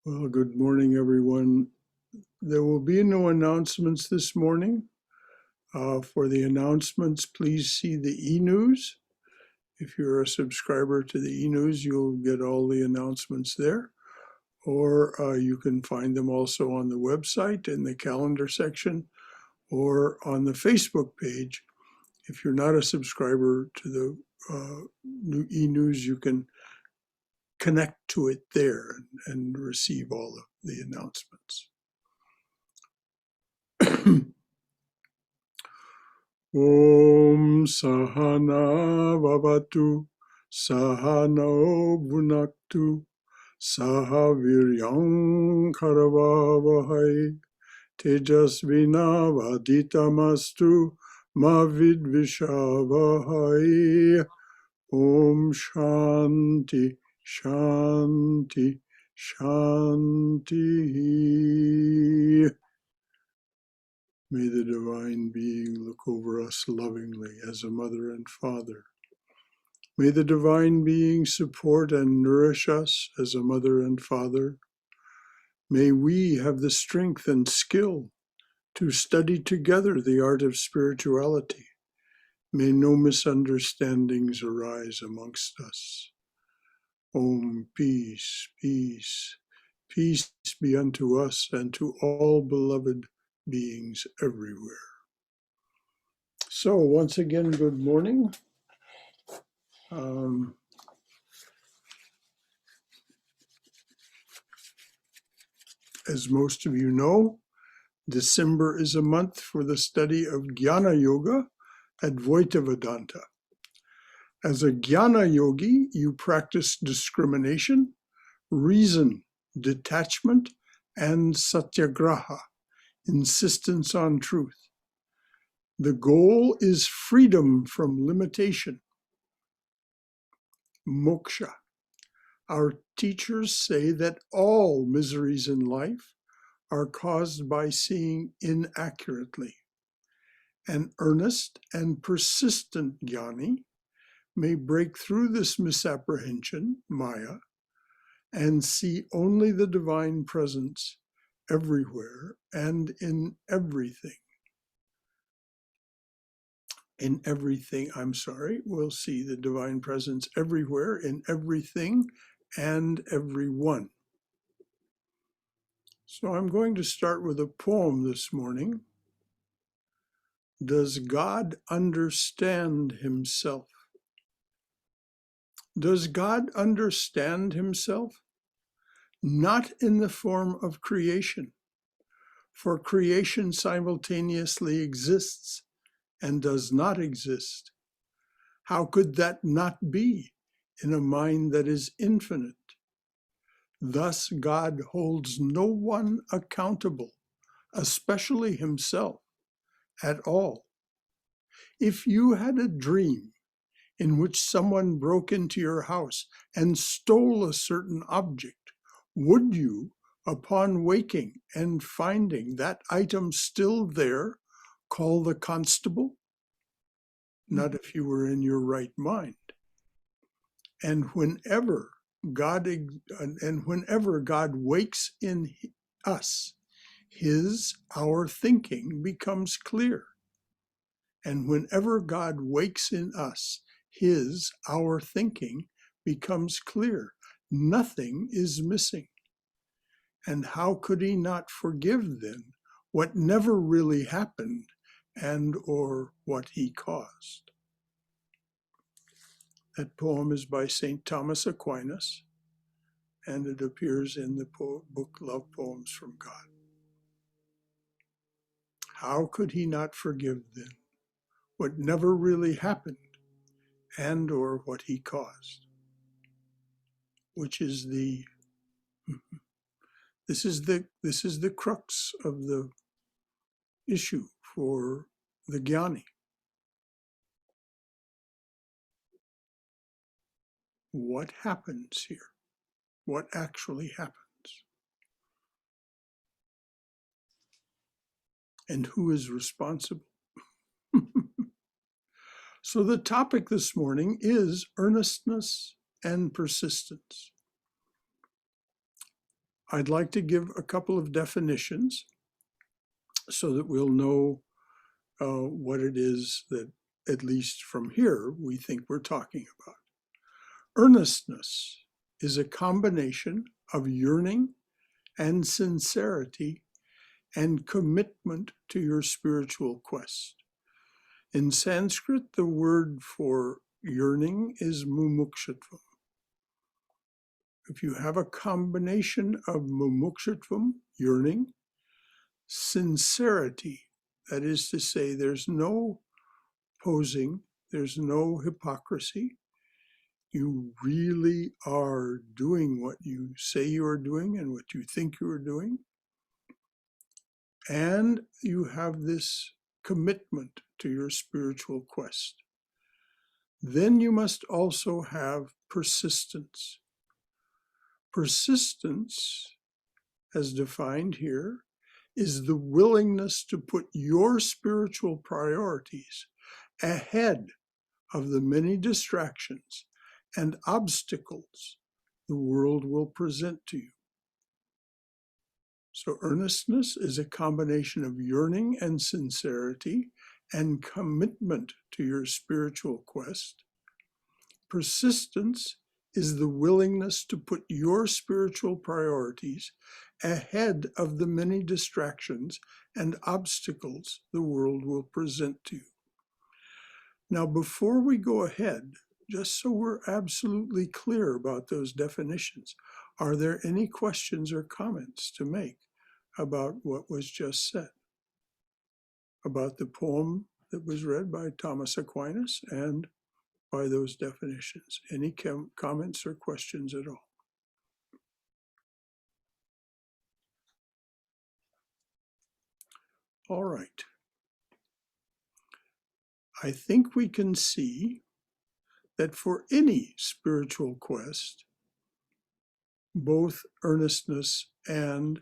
Well, good morning, everyone. There will be no announcements this morning. For the announcements, please see the e-news. If you're a subscriber to the e-news, you'll get all the announcements there. Or you can find them also on the website in the calendar section or on the Facebook page. If you're not a subscriber to the e-news, you can connect to it there and receive all of the announcements. Om Sahana Vavatu Sahano Bhunaktu Saha Viryam Karavavahai Tejasvina Vaditamastu Ma Vidvishavahai. Om Shanti Shanti Shanti. May the Divine Being look over us lovingly as a mother and father. May the Divine Being support and nourish us as a mother and father. May we have the strength and skill to study together the art of spirituality. May no misunderstandings arise amongst us. Om, peace, peace, peace be unto us and to all beloved beings everywhere. So once again, good morning. As most of you know, December is a month for the study of Jnana Yoga, Advaita Vedanta. As a Jnana yogi, you practice discrimination, reason, detachment, and satyagraha, insistence on truth. The goal is freedom from limitation, moksha. Our teachers say that all miseries in life are caused by seeing inaccurately. An earnest and persistent jnani may break through this misapprehension, maya, and see only the divine presence everywhere and in everything. We'll see the divine presence everywhere, in everything, and everyone. So I'm going to start with a poem this morning. Does God understand himself? Does God understand himself? Not in the form of creation, for creation simultaneously exists and does not exist. How could that not be in a mind that is infinite? Thus, God holds no one accountable, especially himself, at all. If you had a dream in which someone broke into your house and stole a certain object, would you, upon waking and finding that item still there, call the constable? Not if you were in your right mind. And whenever God wakes in us, our thinking becomes clear. And whenever God wakes in us, our thinking becomes clear. Nothing is missing. And how could he not forgive then what never really happened and or what he caused? That poem is by St. Thomas Aquinas, and it appears in the book Love Poems from God. How could he not forgive then what never really happened and or what he caused? Which is this is the crux of the issue for the jnani. What happens here? What actually happens? And who is responsible? So the topic this morning is earnestness and persistence. I'd like to give a couple of definitions so that we'll know what it is that, at least from here, we think we're talking about. Earnestness is a combination of yearning and sincerity and commitment to your spiritual quest. In Sanskrit, the word for yearning is mumukshutvam. If you have a combination of mumukshutvam, yearning, sincerity, that is to say, there's no posing, there's no hypocrisy. You really are doing what you say you are doing and what you think you are doing. And you have this commitment to your spiritual quest. Then you must also have persistence. Persistence, as defined here, is the willingness to put your spiritual priorities ahead of the many distractions and obstacles the world will present to you. So earnestness is a combination of yearning and sincerity and commitment to your spiritual quest. Persistence is the willingness to put your spiritual priorities ahead of the many distractions and obstacles the world will present to you. Now, before we go ahead, just so we're absolutely clear about those definitions, are there any questions or comments to make about what was just said, about the poem that was read by Thomas Aquinas and by those definitions? Any comments or questions at all? All right. I think we can see that for any spiritual quest, both earnestness and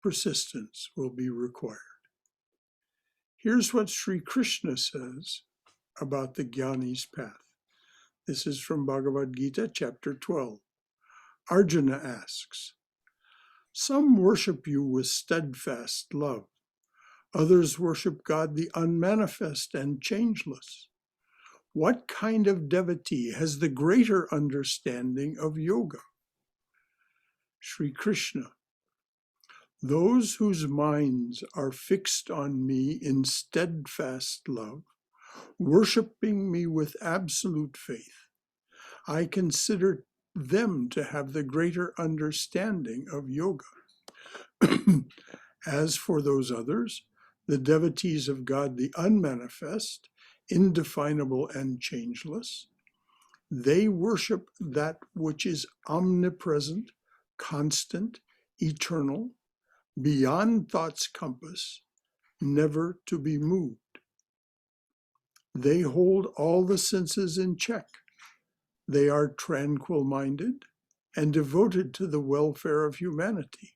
persistence will be required. Here's what Sri Krishna says about the jnani's path. This is from Bhagavad Gita, chapter 12. Arjuna asks, "Some worship you with steadfast love. Others worship God the unmanifest and changeless. What kind of devotee has the greater understanding of yoga?" Sri Krishna, "Those whose minds are fixed on me in steadfast love, worshiping me with absolute faith, I consider them to have the greater understanding of yoga. As for those others, the devotees of God the unmanifest, indefinable and changeless, they worship that which is omnipresent, constant, eternal, beyond thought's compass, never to be moved. They hold all the senses in check. They are tranquil-minded and devoted to the welfare of humanity.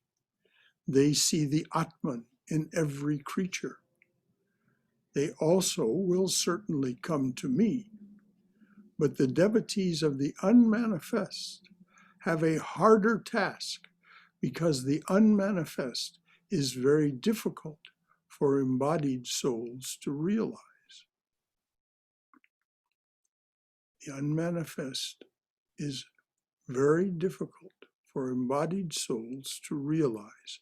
They see the Atman in every creature. They also will certainly come to me. But the devotees of the unmanifest have a harder task because the unmanifest is very difficult for embodied souls to realize. The unmanifest is very difficult for embodied souls to realize.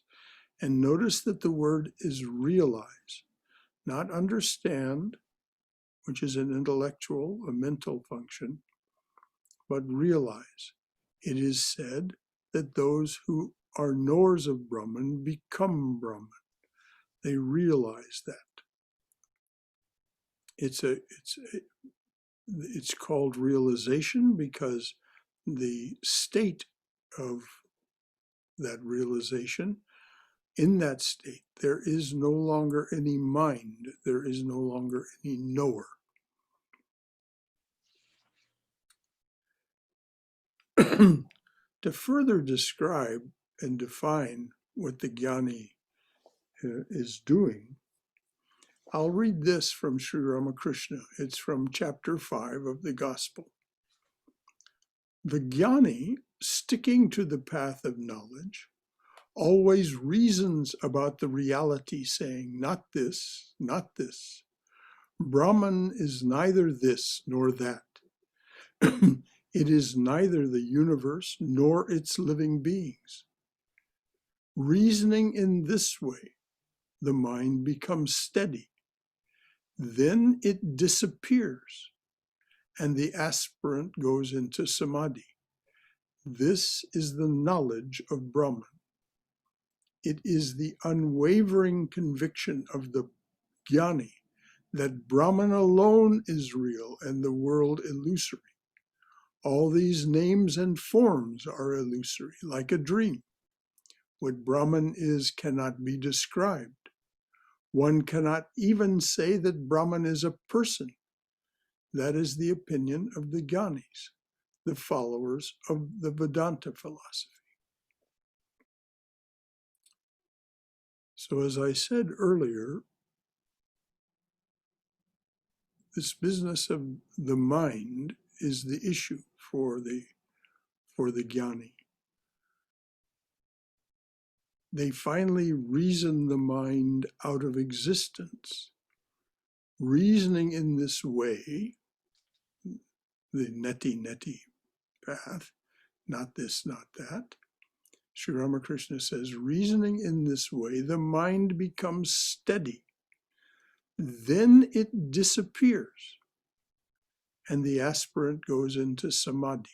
And notice that the word is realize, not understand, which is an intellectual, a mental function, but realize. It is said that those who are knowers of Brahman become Brahman. They realize that. It's called realization because the state of that realization, in that state, there is no longer any mind, there is no longer any knower. To further describe and define what the jnani is doing, I'll read this from Sri Ramakrishna. It's from chapter 5 of the Gospel. The jnani sticking to the path of knowledge, always reasons about the reality, saying, not this, not this. Brahman is neither this nor that. It is neither the universe nor its living beings. Reasoning in this way, the mind becomes steady. Then it disappears, and the aspirant goes into samadhi. This is the knowledge of Brahman. It is the unwavering conviction of the jnani that Brahman alone is real and the world illusory. All these names and forms are illusory, like a dream. What Brahman is cannot be described. One cannot even say that Brahman is a person. That is the opinion of the jnanis, the followers of the Vedanta philosophy. So as I said earlier, this business of the mind is the issue for the jnani. They finally reason the mind out of existence. Reasoning in this way, the neti path, not this, not that. Sri Ramakrishna says, reasoning in this way, the mind becomes steady. Then it disappears, and the aspirant goes into samadhi.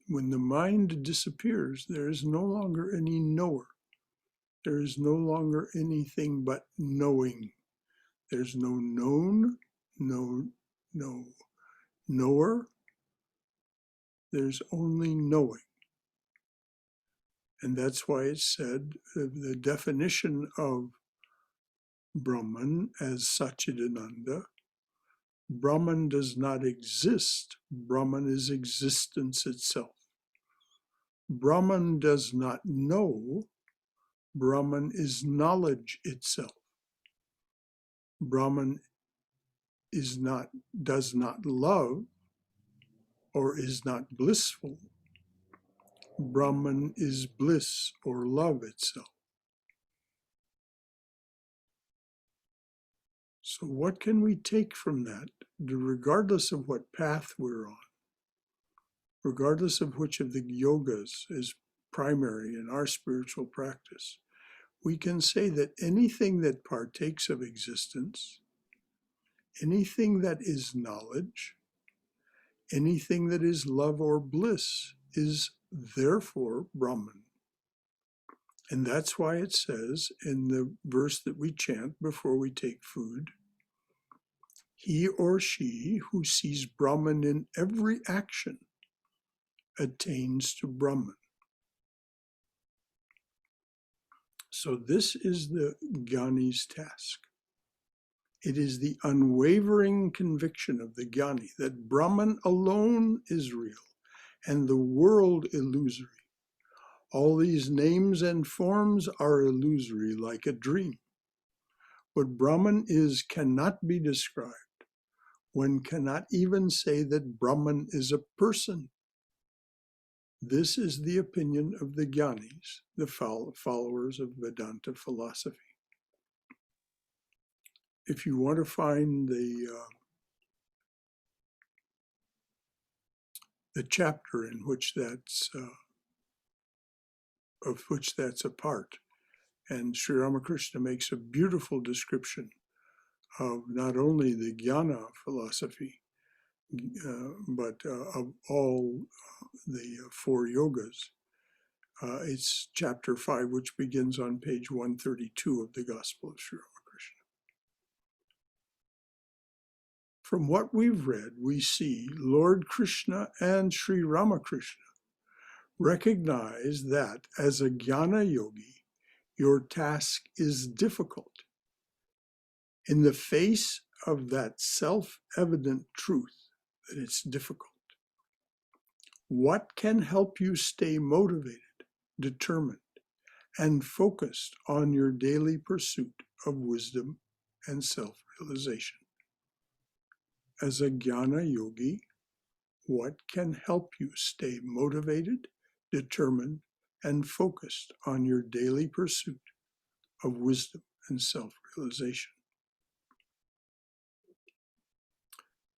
When the mind disappears, there is no longer any knower. There is no longer anything but knowing. There's no known, no knower. There's only knowing. And that's why it said the definition of Brahman as Satchidananda, Brahman does not exist. Brahman is existence itself. Brahman does not know. Brahman is knowledge itself. Brahman does not love or is not blissful. Brahman is bliss or love itself. So what can we take from that, regardless of what path we're on, regardless of which of the yogas is primary in our spiritual practice? We can say that anything that partakes of existence, anything that is knowledge, anything that is love or bliss is therefore Brahman. And that's why it says in the verse that we chant before we take food, he or she who sees Brahman in every action attains to Brahman. So this is the jnani's task. It is the unwavering conviction of the jnani that Brahman alone is real and the world illusory. All these names and forms are illusory, like a dream. What Brahman is cannot be described. One cannot even say that Brahman is a person. This is the opinion of the jnanis, the followers of Vedanta philosophy. If you want to find the chapter in which that's of which that's a part, and Sri Ramakrishna makes a beautiful description of not only the jnana philosophy, but of all the four yogas. It's chapter 5, which begins on page 132 of the Gospel of Sri Ramakrishna. From what we've read, we see Lord Krishna and Sri Ramakrishna recognize that as a jnana yogi, your task is difficult. In the face of that self-evident truth that it's difficult, what can help you stay motivated, determined, and focused on your daily pursuit of wisdom and self-realization? As a jnana yogi, what can help you stay motivated, determined, and focused on your daily pursuit of wisdom and self-realization.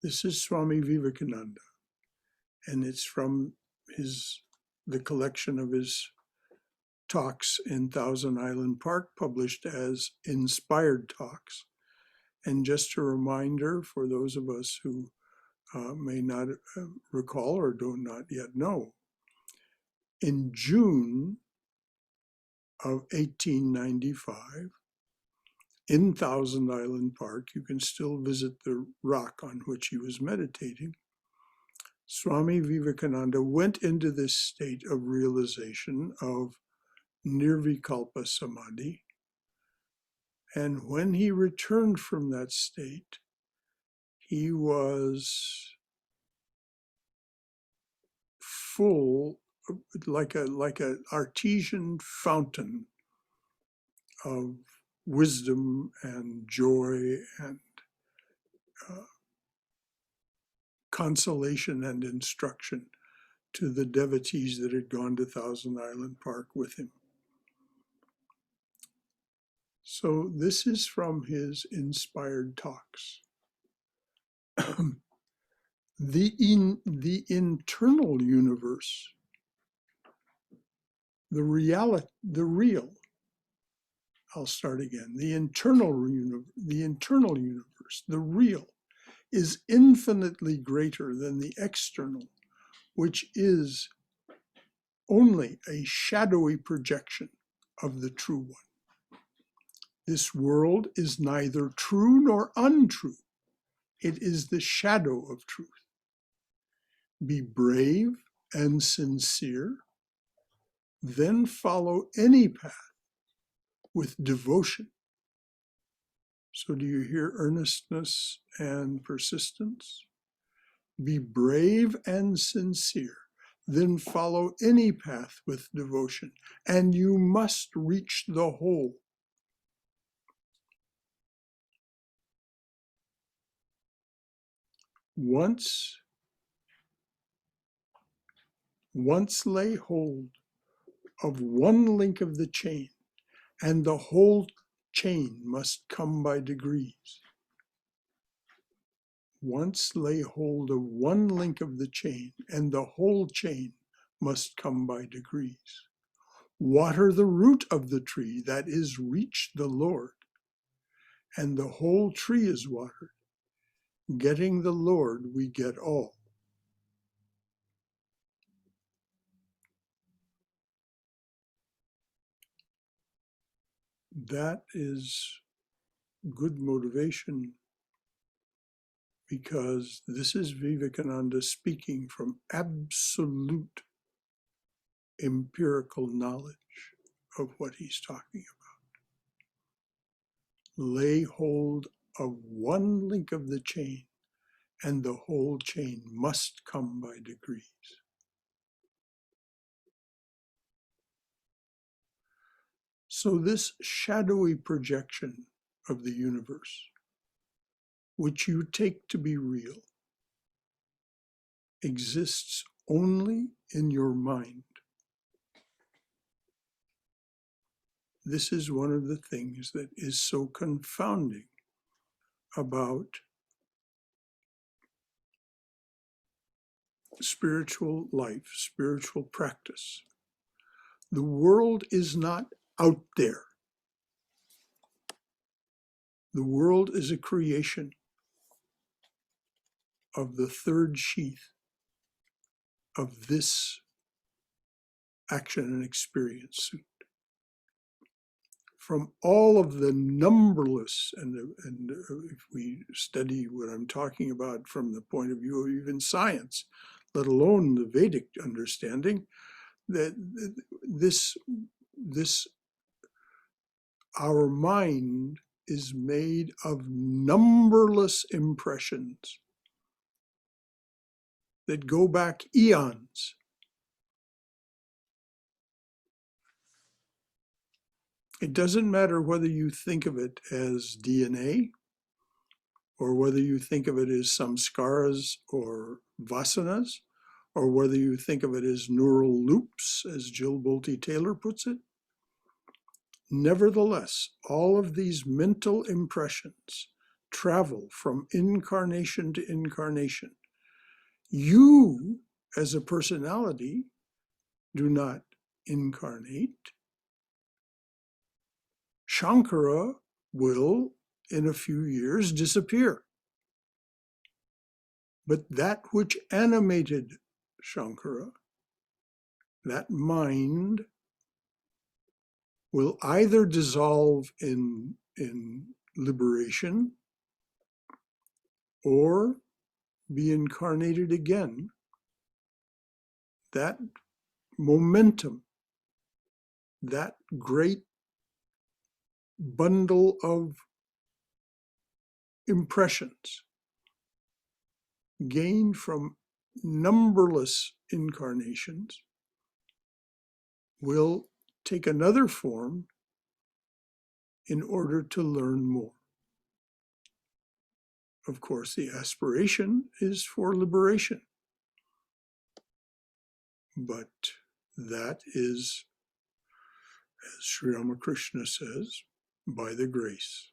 This is Swami Vivekananda, and it's from the collection of his talks in Thousand Island Park, published as Inspired Talks. And just a reminder for those of us who may not recall or do not yet know, in June of 1895, in Thousand Island Park, you can still visit the rock on which he was meditating. Swami Vivekananda went into this state of realization of nirvikalpa samadhi. And when he returned from that state, he was full, like an artesian fountain of wisdom and joy and consolation and instruction to the devotees that had gone to Thousand Island Park with him. So this is from his Inspired Talks. The internal universe, the real, I'll start again. The internal universe, the real, is infinitely greater than the external, which is only a shadowy projection of the true one. This world is neither true nor untrue. It is the shadow of truth. Be brave and sincere, then follow any path with devotion. So do you hear earnestness and persistence? Be brave and sincere, then follow any path with devotion, and you must reach the whole. Once lay hold of one link of the chain, and the whole chain must come by degrees. Once lay hold of one link of the chain, and the whole chain must come by degrees. Water the root of the tree, that is, reach the Lord, and the whole tree is watered. Getting the Lord, we get all. That is good motivation, because this is Vivekananda speaking from absolute empirical knowledge of what he's talking about. Lay hold of one link of the chain, and the whole chain must come by degrees. So this shadowy projection of the universe, which you take to be real, exists only in your mind. This is one of the things that is so confounding about spiritual life, spiritual practice. The world is not out there. The world is a creation of the third sheath of this action and experience suit. From all of the numberless, and if we study what I'm talking about from the point of view of even science, let alone the Vedic understanding, that our mind is made of numberless impressions that go back eons. It doesn't matter whether you think of it as DNA or whether you think of it as samskaras or vasanas, or whether you think of it as neural loops, as Jill Bolte Taylor puts it. Nevertheless, all of these mental impressions travel from incarnation to incarnation. You, as a personality, do not incarnate. Shankara will, in a few years, disappear. But that which animated Shankara, that mind, will either dissolve in liberation or be incarnated again. That momentum, that great bundle of impressions gained from numberless incarnations will take another form in order to learn more. Of course, the aspiration is for liberation, but that is, as Sri Ramakrishna says, by the grace.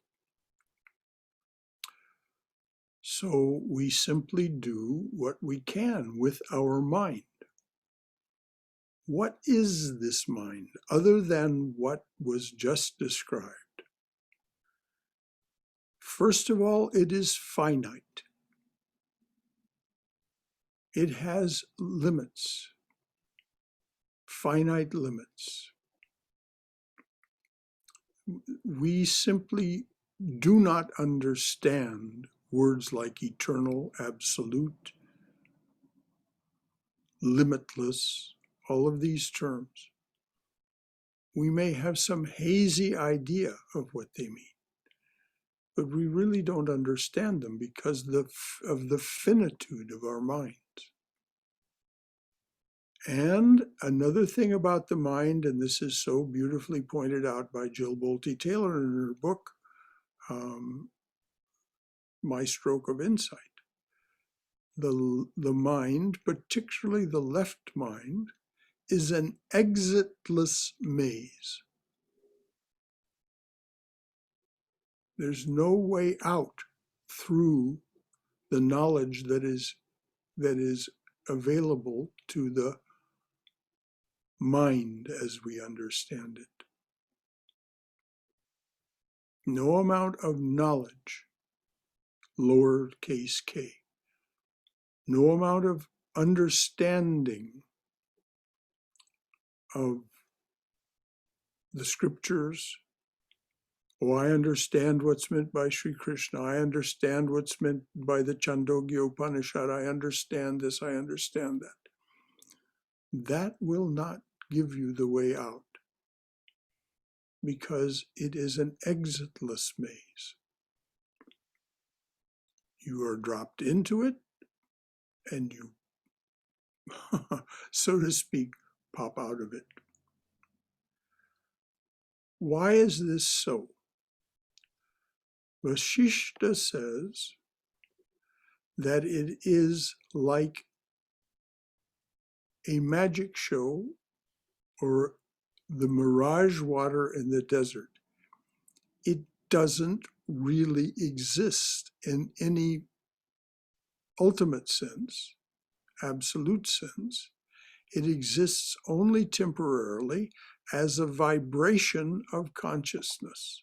So we simply do what we can with our mind. What is this mind other than what was just described? First of all, it is finite. It has limits, finite limits. We simply do not understand words like eternal, absolute, limitless, all of these terms. We may have some hazy idea of what they mean, but we really don't understand them because of the finitude of our minds. And another thing about the mind, and this is so beautifully pointed out by Jill Bolte Taylor in her book, My Stroke of Insight, the mind, particularly the left mind, is an exitless maze. There's no way out through the knowledge that is available to the mind as we understand it. No amount of knowledge, lowercase k, no amount of understanding of the scriptures. Oh, I understand what's meant by Sri Krishna. I understand what's meant by the Chandogya Upanishad. I understand this, I understand that. That will not give you the way out because it is an exitless maze. You are dropped into it and you, so to speak, pop out of it. Why is this so? Vasishta says that it is like a magic show or the mirage water in the desert. It doesn't really exist in any ultimate sense, absolute sense. It exists only temporarily as a vibration of consciousness.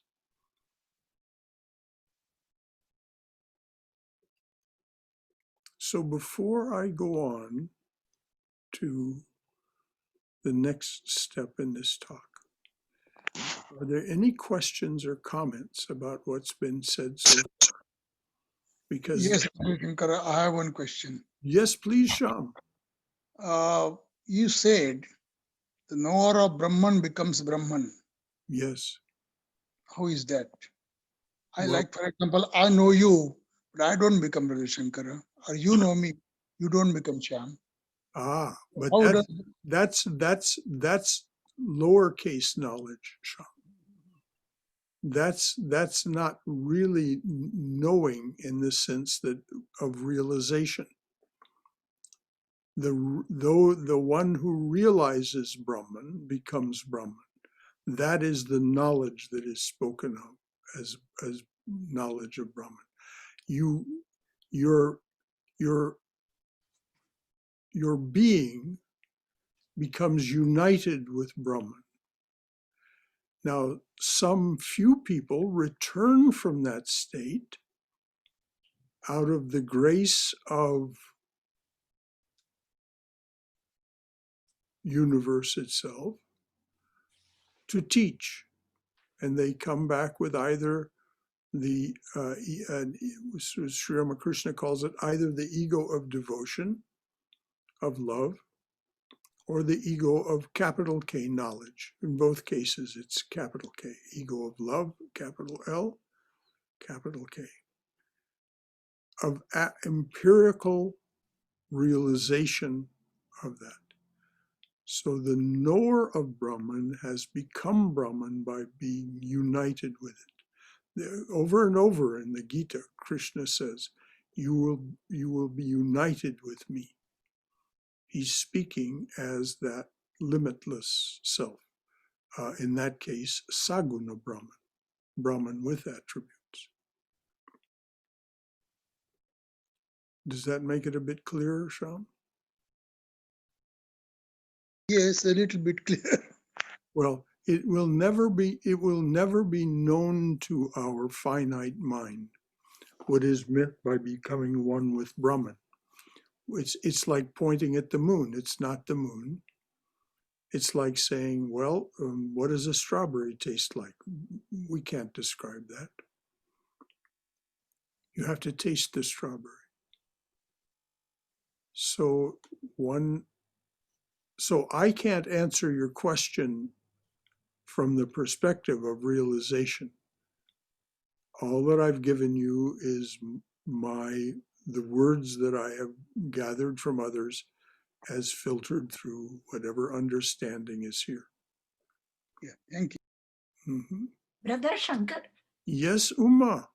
So before I go on to the next step in this talk, are there any questions or comments about what's been said so far? Because yes, Shankara, I have one question. yes, please, Sham. You said the knower of Brahman becomes Brahman. Yes. How is that? Well, Like, for example, I know you, but I don't become Brother Shankara. Or you know me, you don't become Sham. but How does that's lowercase knowledge, Sham. That's not really knowing in the sense that of realization. though the one who realizes Brahman becomes Brahman. That is the knowledge that is spoken of as knowledge of Brahman. Your being becomes united with Brahman. Now, some few people return from that state out of the grace of universe itself to teach, and they come back with either the Sri Ramakrishna calls it either the ego of devotion, of love, or the ego of capital K knowledge. In both cases, it's capital K, ego of love, capital L, capital K, of empirical realization of that. So the knower of Brahman has become Brahman by being united with it. Over and over in the Gita, Krishna says, you will be united with me. He's speaking as that limitless self. In that case, Saguna Brahman, Brahman with attributes. Does that make it a bit clearer, Sham? Yes, a little bit clear. Well, it will never be known to our finite mind what is meant by becoming one with Brahman. It's like pointing at the moon. It's not the moon. It's like saying, well, what does a strawberry taste like? We can't describe that. You have to taste the strawberry. So I can't answer your question from the perspective of realization. All that I've given you is the words that I have gathered from others as filtered through whatever understanding is here. Yeah, thank you. Mm-hmm. Brother Shankar. Yes, Uma.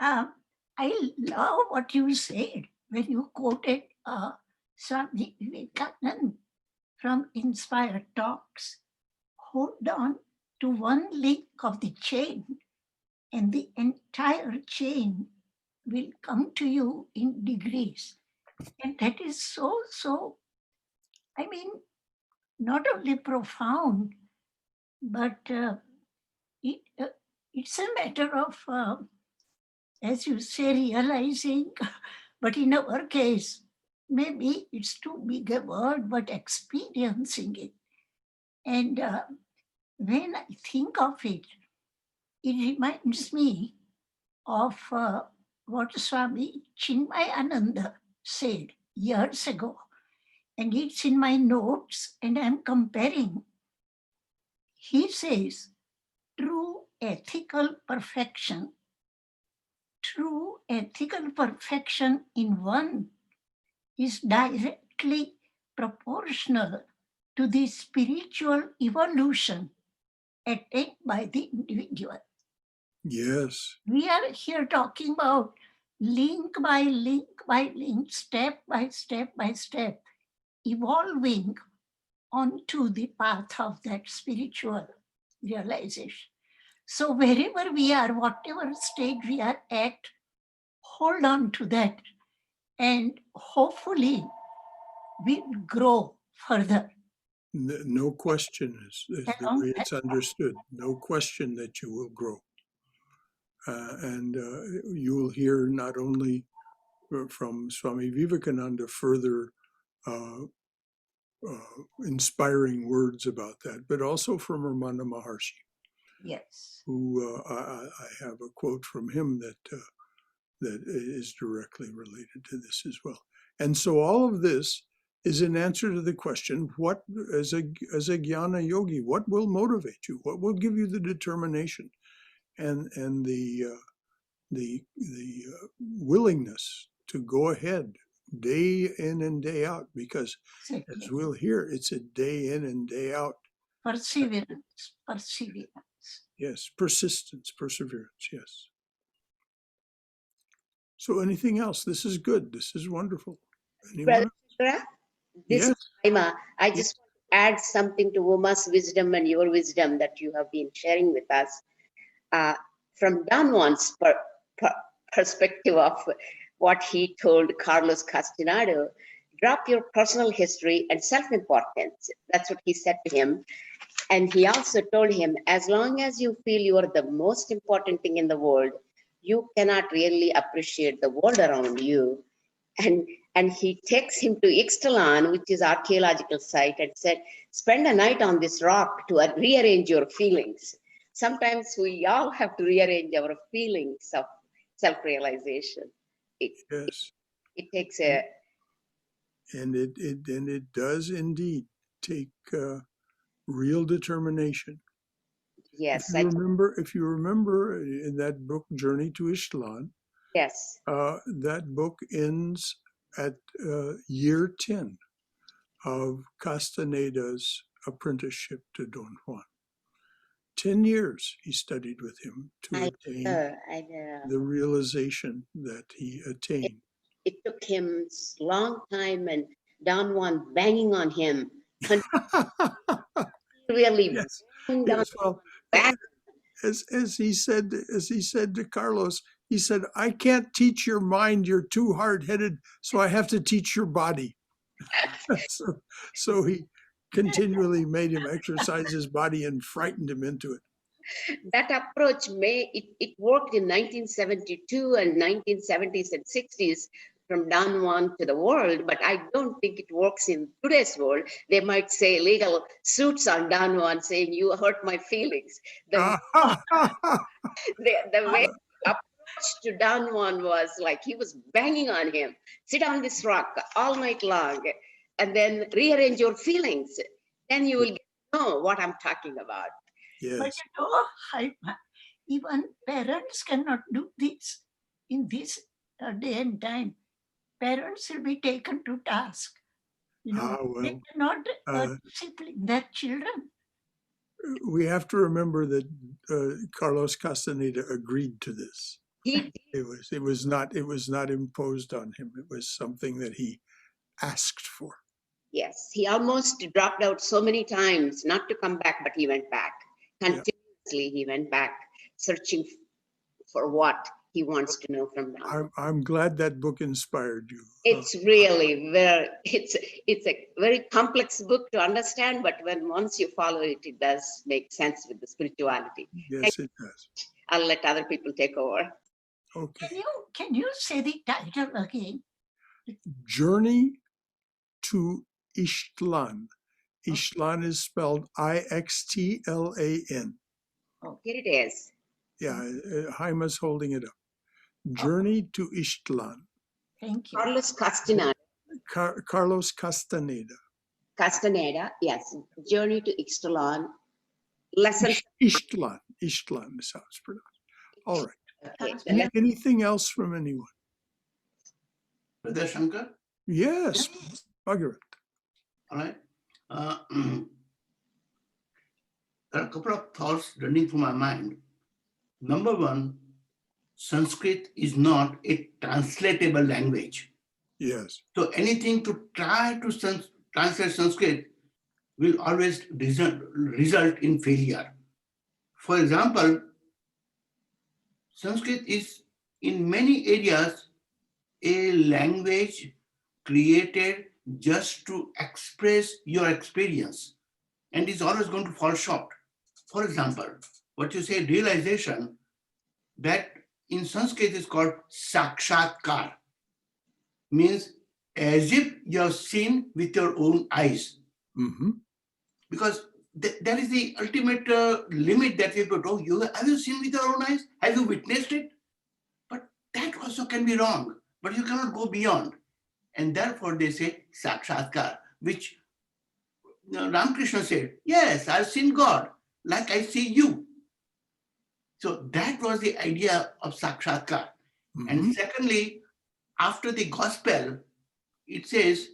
I love what you said when you quoted Swami Vivekananda from Inspired Talks. Hold on to one link of the chain, and the entire chain will come to you in degrees. And that is so, not only profound, but it's a matter of, as you say, realizing, but in our case, maybe it's too big a word, but experiencing it. And when I think of it, it reminds me of what Swami Chinmayananda said years ago. And it's in my notes, and I'm comparing. He says, true ethical perfection in one is directly proportional to the spiritual evolution attained by the individual. Yes. We are here talking about link by link by link, step by step by step, evolving onto the path of that spiritual realization. So wherever we are, whatever stage we are at, hold on to that, and hopefully we grow further. No question is the way it's understood. No question that you will grow. And you will hear not only from Swami Vivekananda further inspiring words about that, but also from Ramana Maharshi. Yes. Who I have a quote from him that is directly related to this as well. And so all of this is an answer to the question: what, as a jnana yogi, what will motivate you? What will give you the determination and the willingness to go ahead day in and day out? Because as we'll hear, it's a day in and day out. Perseverance. Yes, persistence, perseverance, yes. So anything else? This is good. This is wonderful. Anyone? Brother, Yes, Ima, I just want to add something to Uma's wisdom and your wisdom that you have been sharing with us. From Don Juan's perspective of what he told Carlos Castaneda, drop your personal history and self-importance. That's what he said to him. And he also told him, as long as you feel you are the most important thing in the world, you cannot really appreciate the world around you. And he takes him to Ixtalan, which is archaeological site, and said, spend a night on this rock to rearrange your feelings. Sometimes we all have to rearrange our feelings of self-realization. yes. It takes a... And it does indeed take real determination. Yes. If you remember in that book, Journey to Ishtalan, Yes. that book ends at year 10 of Castaneda's apprenticeship to Don Juan. 10 years he studied with him to attain I know. the realization that he attained. It took him a long time, and Don Juan banging on him. Really Yes, banged on yes. Well, back. as he said to Carlos, he said, "I can't teach your mind. You're too hard-headed. So I have to teach your body." so he continually made him exercise his body and frightened him into it. That approach it worked in 1972 and 1970s and 60s from Don Juan to the world, but I don't think it works in today's world. They might say legal suits on Don Juan saying, you hurt my feelings. The way approach to Don Juan was like he was banging on him, sit on this rock all night long, and then rearrange your feelings. Then you will know what I'm talking about. Yes. But you know, even parents cannot do this in this day and time. Parents will be taken to task. You know, they cannot discipline their children. We have to remember that Carlos Castaneda agreed to this. It was not imposed on him. It was something that he asked for. Yes, he almost dropped out so many times not to come back, but he went back. Continuously, he went back, searching for what he wants to know from them. I'm glad that book inspired you. It's really it's a very complex book to understand, but once you follow it, it does make sense with the spirituality. Yes, it does. I'll let other people take over. Okay. Can you say the title again? Journey to Ixtlan. Ixtlan is spelled Ixtlan. Oh, here it is. Yeah, Jaima's holding it up. Journey to Ixtlan. Thank you. Carlos Castaneda. Carlos Castaneda. Castaneda, yes. Journey to Ixtlan. Lesson. Ixtlan is how it's pronounced. All right. Okay. Anything else from anyone? Brother Shankar? Yes, Bhagarat. All right. There are a couple of thoughts running through my mind. Number one, Sanskrit is not a translatable language. Yes. So anything to try to translate Sanskrit will always result in failure. For example, Sanskrit is in many areas a language created just to express your experience and is always going to fall short. For example, what you say, realization, that in Sanskrit is called sakshatkar, means as if you have seen with your own eyes. Mm-hmm. Because that is the ultimate limit that we have to do. Have you seen with your own eyes? Have you witnessed it? But that also can be wrong, but you cannot go beyond. And therefore they say sakshatkar, which Ramakrishna said, yes, I've seen God like I see you. So that was the idea of sakshatkar. Mm-hmm. And secondly, after the gospel, it says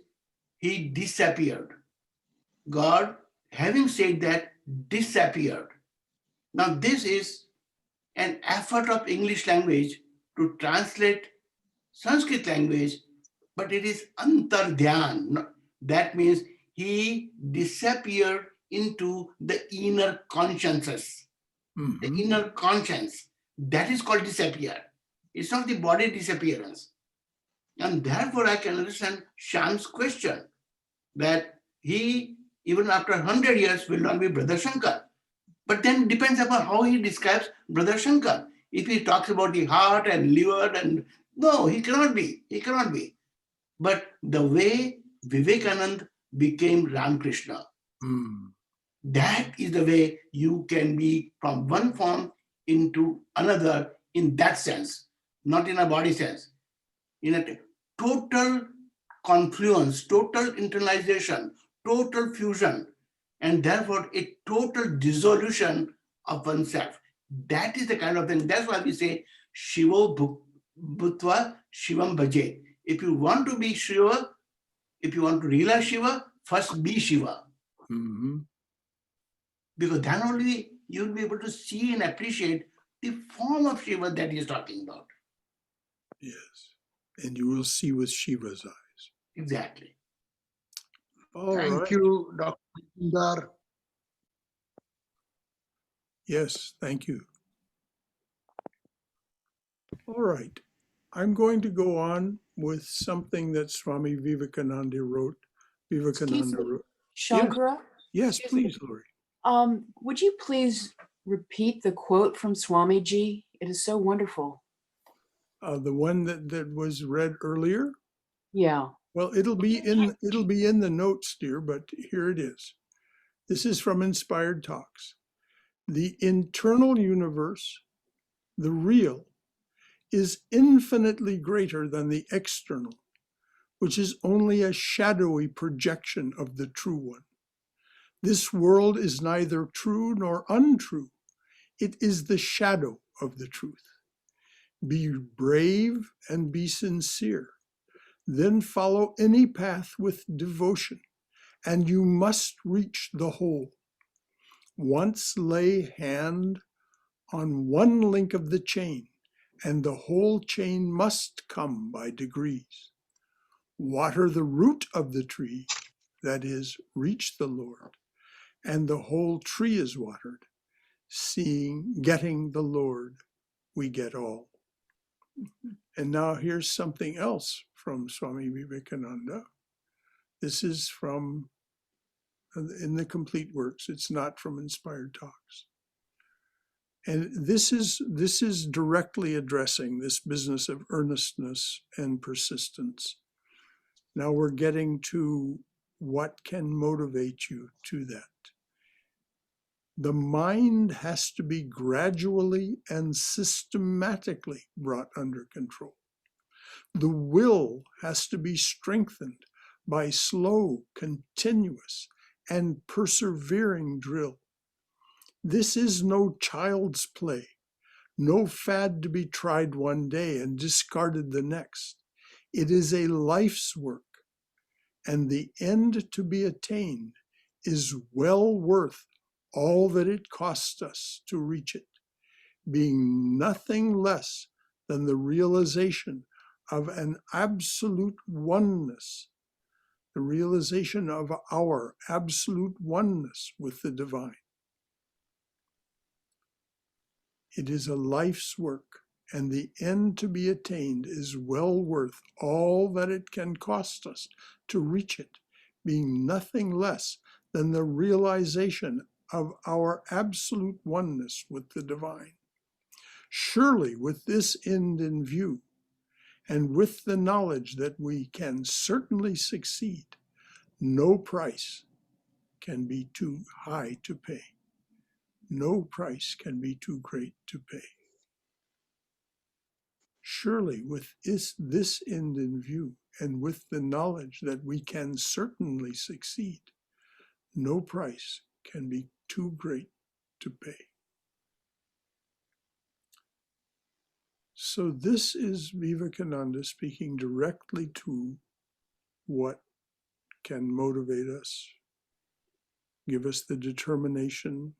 he disappeared. God, having said that, disappeared. Now this is an effort of English language to translate Sanskrit language, but it is antardhyan. That means he disappeared into the inner consciousness, the Mhm. inner conscience. That is called disappear. It's not the body disappearance. And therefore I can understand Shyam's question that he, even after 100 years, will not be Brother Shankar. But then depends upon how he describes Brother Shankar. If he talks about the heart and liver, and no, he cannot be. He cannot be. But the way Vivekananda became Ramakrishna, Mm. that is the way you can be from one form into another in that sense, not in a body sense. In a total confluence, total internalization, total fusion, and therefore a total dissolution of oneself. That is the kind of thing. That's why we say Shivo Bhutva Shivam Bhaje. If you want to be Shiva, if you want to realize Shiva, first be Shiva. Mhm. Because then only you'll be able to see and appreciate the form of Shiva that he is talking about. Yes. And you will see with Shiva's eyes. Exactly. All Thank right. you, Dr. Sundar. Yes, thank you. All right. I'm going to go on with something that Swami Vivekananda wrote. Excuse me, wrote. Shankara, Yes, excuse me. please, Lori. Would you please repeat the quote from Swamiji? It is so wonderful. The one that was read earlier. Yeah. Well, it'll be in the notes, dear, but here it is. This is from Inspired Talks. The internal universe, the real, is infinitely greater than the external, which is only a shadowy projection of the true one. This world is neither true nor untrue. It is the shadow of the truth. Be brave and be sincere. Then follow any path with devotion, and you must reach the whole. Once lay hand on one link of the chain, and the whole chain must come by degrees. Water the root of the tree, that is, reach the Lord, and the whole tree is watered. Getting the Lord, we get all. And now here's something else from Swami Vivekananda. This is from in the Complete Works. It's not from Inspired Talks. And this is directly addressing this business of earnestness and persistence. Now we're getting to what can motivate you to that. The mind has to be gradually and systematically brought under control. The will has to be strengthened by slow, continuous, and persevering drill. This is no child's play, no fad to be tried one day and discarded the next. It is a life's work, and the end to be attained is well worth all that it costs us to reach it, being nothing less than the realization of an absolute oneness, the realization of our absolute oneness with the divine. It is a life's work, and the end to be attained is well worth all that it can cost us to reach it, being nothing less than the realization of our absolute oneness with the divine. Surely, with this end in view, and with the knowledge that we can certainly succeed, no price can be too high to pay. No price can be too great to pay. Surely, with this end in view, and with the knowledge that we can certainly succeed, no price can be too great to pay. So this is Vivekananda speaking directly to what can motivate us, give us the determination,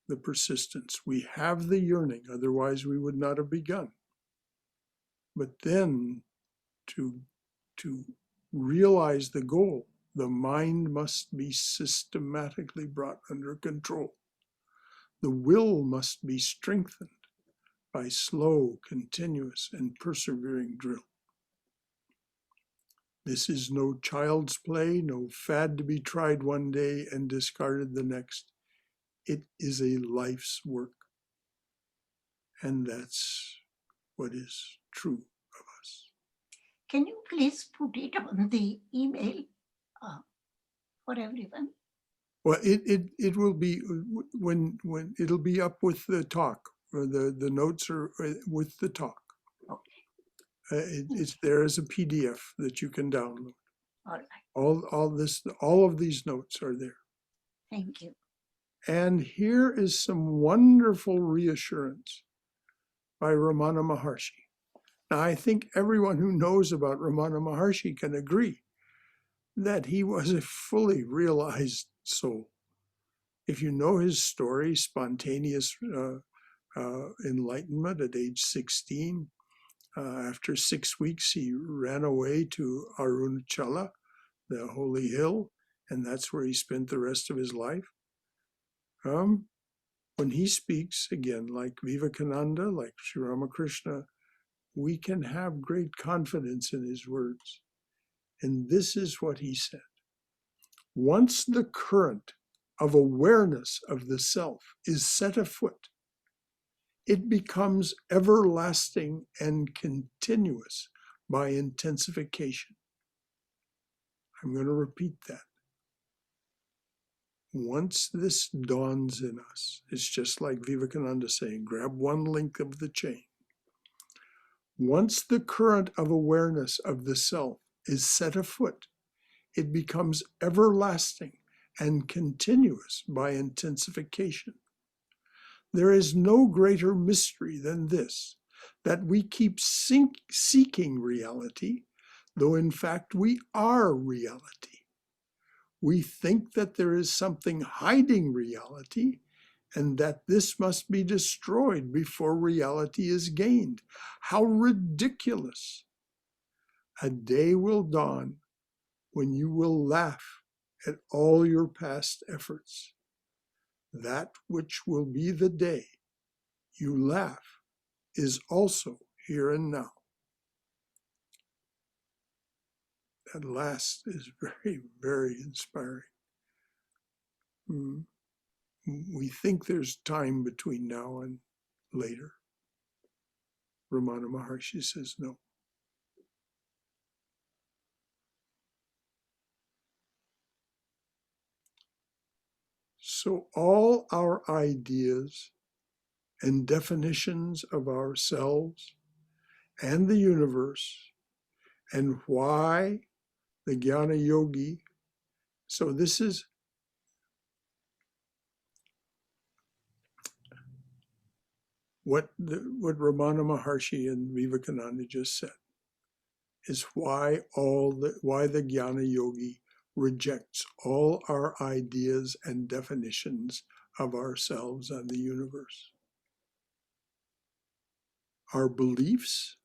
the persistence. We have the yearning, otherwise we would not have begun. But then to realize the goal, the mind must be systematically brought under control. The will must be strengthened by slow, continuous, and persevering drill. This is no child's play, no fad to be tried one day and discarded the next. It is a life's work. And that's what is true of us. Can you please put it on the email for everyone? Well, it will be when it'll be up with the talk, or the notes are with the talk. Okay. It's there as a PDF that you can download. All right. All of these notes are there. Thank you. And here is some wonderful reassurance by Ramana Maharshi. Now, I think everyone who knows about Ramana Maharshi can agree that he was a fully realized soul. If you know his story, spontaneous enlightenment at age 16, after 6 weeks, he ran away to Arunachala, the holy hill, and that's where he spent the rest of his life. When he speaks, again, like Vivekananda, like Sri Ramakrishna, we can have great confidence in his words. And this is what he said. Once the current of awareness of the self is set afoot, it becomes everlasting and continuous by intensification. I'm going to repeat that. Once this dawns in us, it's just like Vivekananda saying, grab one link of the chain. Once the current of awareness of the self is set afoot, it becomes everlasting and continuous by intensification. There is no greater mystery than this, that we keep seeking reality, though in fact we are reality. We think that there is something hiding reality, and that this must be destroyed before reality is gained. How ridiculous! A day will dawn when you will laugh at all your past efforts. That which will be the day you laugh is also here and now. That last is very, very inspiring. We think there's time between now and later. Ramana Maharshi says no. So all our ideas and definitions of ourselves and the universe and why the Jnana Yogi, so this is what Ramana Maharshi and Vivekananda just said, is why the Jnana Yogi rejects all our ideas and definitions of ourselves and the universe. Our beliefs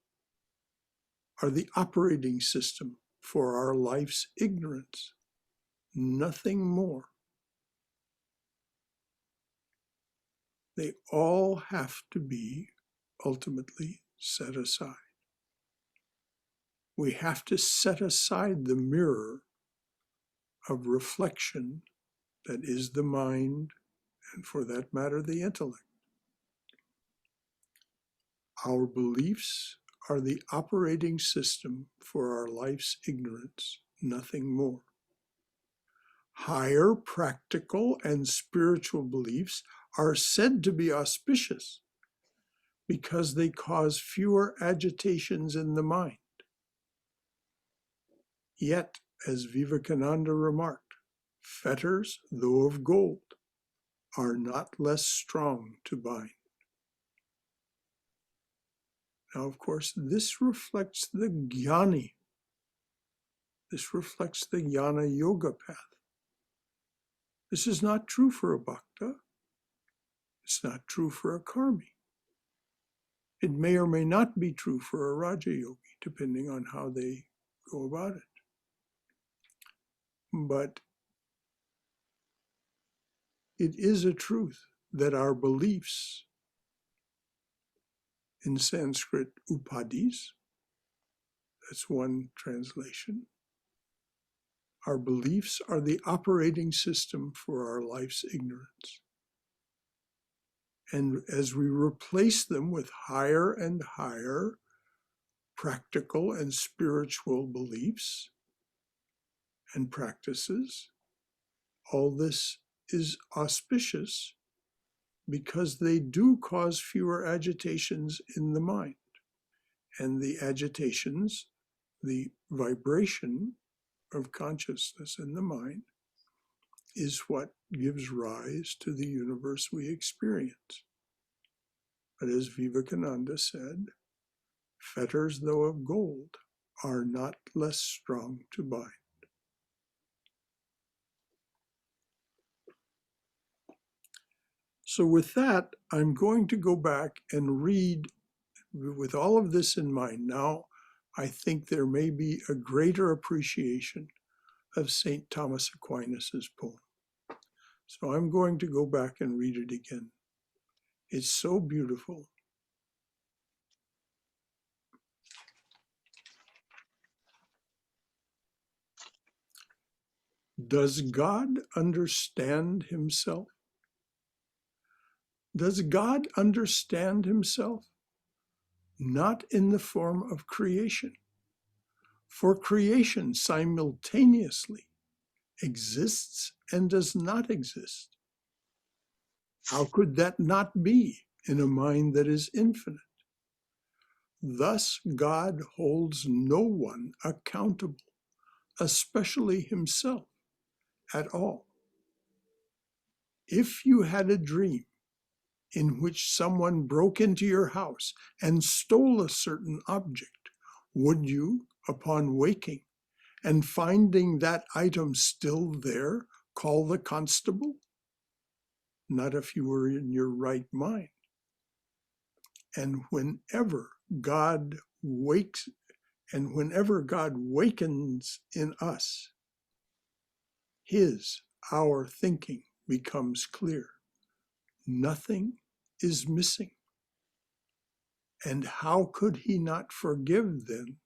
are the operating system for our life's ignorance, nothing more. They all have to be ultimately set aside. We have to set aside the mirror of reflection that is the mind, and for that matter, the intellect. Our beliefs are the operating system for our life's ignorance, nothing more. Higher practical and spiritual beliefs are said to be auspicious because they cause fewer agitations in the mind. Yet, as Vivekananda remarked, fetters, though of gold, are not less strong to bind. Now, of course, this reflects the jnani. This reflects the Jnana Yoga path. This is not true for a bhakta. It's not true for a karmi. It may or may not be true for a Raja Yogi, depending on how they go about it. But it is a truth that our beliefs, in Sanskrit, upadhis, that's one translation, our beliefs are the operating system for our life's ignorance. And as we replace them with higher and higher practical and spiritual beliefs and practices, all this is auspicious because they do cause fewer agitations in the mind. And the agitations, the vibration of consciousness in the mind, is what gives rise to the universe we experience. But as Vivekananda said, fetters, though of gold, are not less strong to bind. So with that, I'm going to go back and read, with all of this in mind. Now, I think there may be a greater appreciation of St. Thomas Aquinas's poem. So I'm going to go back and read it again. It's so beautiful. Does God understand himself? Does God understand himself? Not in the form of creation. For creation simultaneously exists and does not exist. How could that not be in a mind that is infinite? Thus, God holds no one accountable, especially himself, at all. If you had a dream in which someone broke into your house and stole a certain object, would you, upon waking and finding that item still there, call the constable? Not if you were in your right mind. And whenever God wakes, and whenever God wakens in us, our thinking becomes clear. Nothing is missing. And how could he not forgive then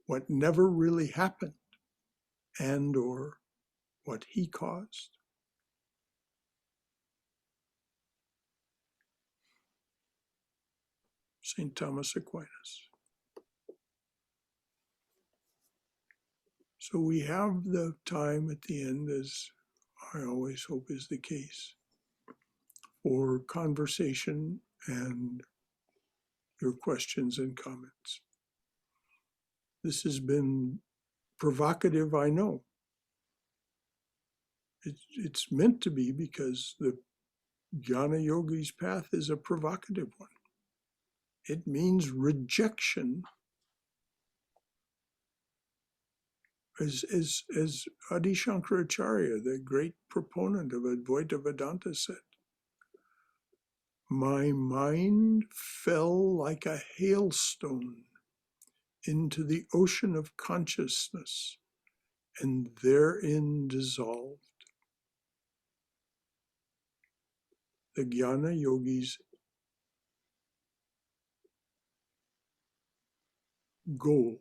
what never really happened and or what he caused? St. Thomas Aquinas. So we have the time at the end, as I always hope is the case, for conversation and your questions and comments. This has been provocative, I know. It's meant to be because the Jnana Yogi's path is a provocative one. It means rejection. As Adi Shankaracharya, the great proponent of Advaita Vedanta, said, my mind fell like a hailstone into the ocean of consciousness and therein dissolved. The Jnana Yogi's goal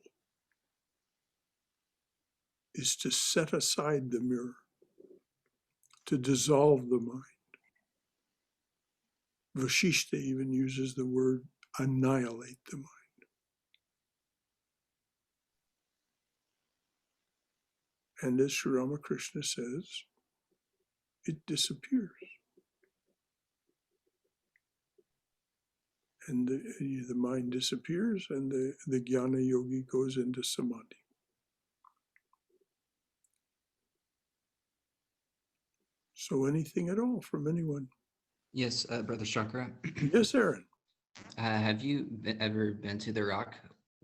is to set aside the mirror, to dissolve the mind. Vashishta even uses the word annihilate the mind. And as Sri Ramakrishna says, it disappears. And the mind disappears and the Jnana Yogi goes into samadhi. So anything at all from anyone? Yes, Brother Shankara. Yes, Aaron. Have you ever been to the rock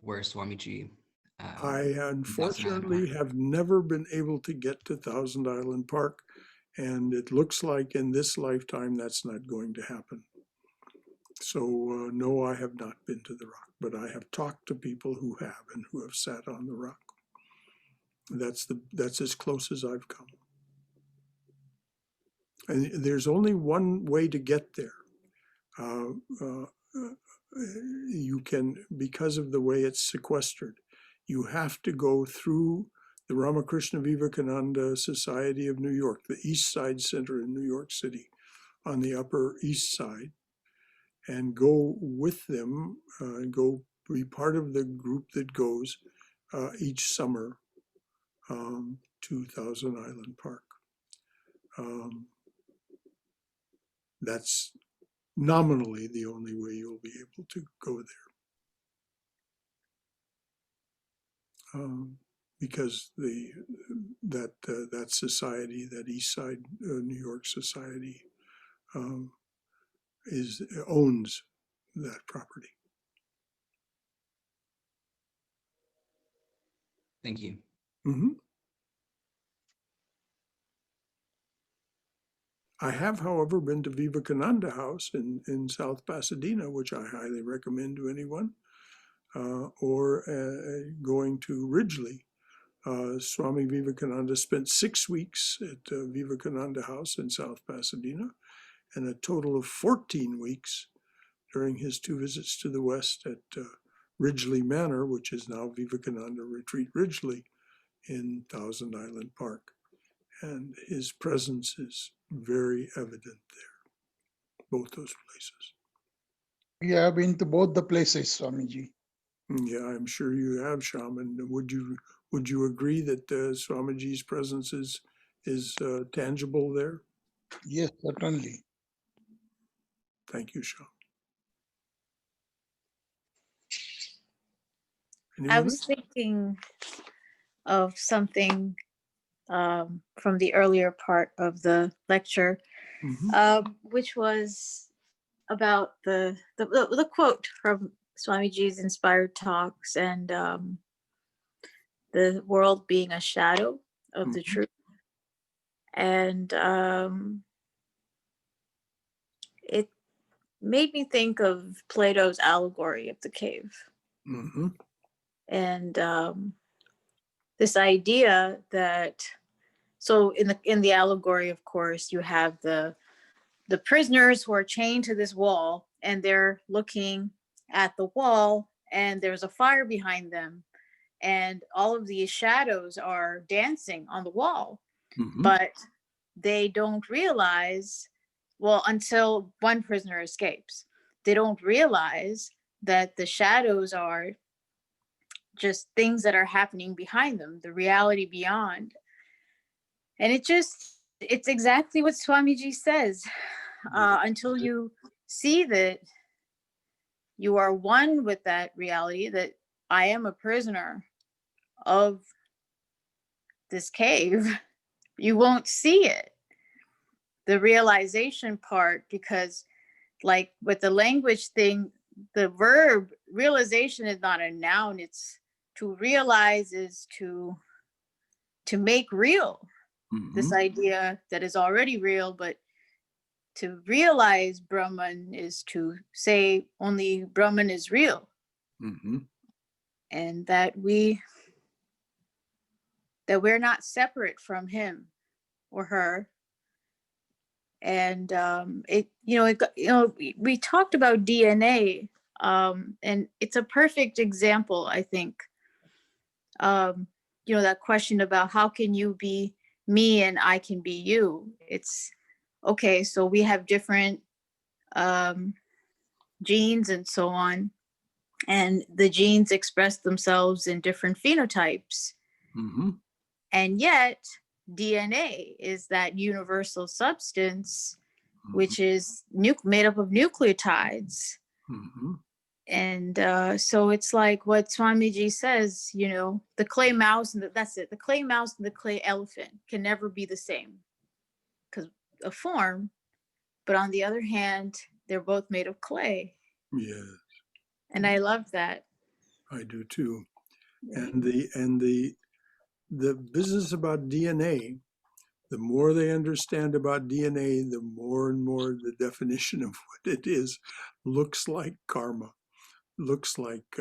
where Swamiji? I unfortunately have never been able to get to Thousand Island Park, and it looks like in this lifetime that's not going to happen. So no, I have not been to the rock, but I have talked to people who have and who have sat on the rock. That's as close as I've come. And there's only one way to get there. You can, because of the way it's sequestered, you have to go through the Ramakrishna Vivekananda Society of New York, the East Side Center in New York City, on the Upper East Side, and go with them, go be part of the group that goes each summer to Thousand Island Park. That's nominally the only way you'll be able to go there. Because that society, that East Side New York Society, owns that property. Thank you. Mm-hmm. I have, however, been to Vivekananda House in South Pasadena, which I highly recommend to anyone, or going to Ridgely. Swami Vivekananda spent 6 weeks at Vivekananda House in South Pasadena, and a total of 14 weeks during his 2 visits to the West at Ridgely Manor, which is now Vivekananda Retreat Ridgely in Thousand Island Park. And his presence is very evident there, both those places. Yeah, I've been to both the places, Swamiji. Yeah, I'm sure you have, Shaman. Would you agree that Swamiji's presence is tangible there? Yes, certainly. Thank you, Shaman. I Anyone was else? thinking of something from the earlier part of the lecture, Mhm. which was about the quote from Swamiji's inspired talks and the world being a shadow of the Mhm. truth. And it made me think of Plato's allegory of the cave. Mhm. And this idea that, so in the allegory, of course, you have the prisoners who are chained to this wall, and they're looking at the wall, and there's a fire behind them, and all of these shadows are dancing on the wall, Mhm. but they don't realize, well, until one prisoner escapes, they don't realize that the shadows are just things that are happening behind them, the reality beyond. And it's exactly what Swamiji says. Until you see that you are one with that reality, that I am a prisoner of this cave, you won't see it. The realization part, because like with the language thing, the verb realization is not a noun. It's to realize is to make real this Mhm. idea that is already real, but to realize Brahman is to say only Brahman is real, Mhm. and that we're not separate from him or her. And we talked about DNA, and it's a perfect example, I think. That question about how can you be me and I can be you? It's okay. So we have different genes and so on, and the genes express themselves in different phenotypes. Mhm. And yet DNA is that universal substance, which is made up of nucleotides. Mhm. And so it's like what Swamiji says, the clay mouse, and that's it. The clay mouse and the clay elephant can never be the same because of form. But on the other hand, they're both made of clay. Yes, And I love that. I do too. And the business about DNA, the more they understand about DNA, the more and more the definition of what it is looks like karma, looks like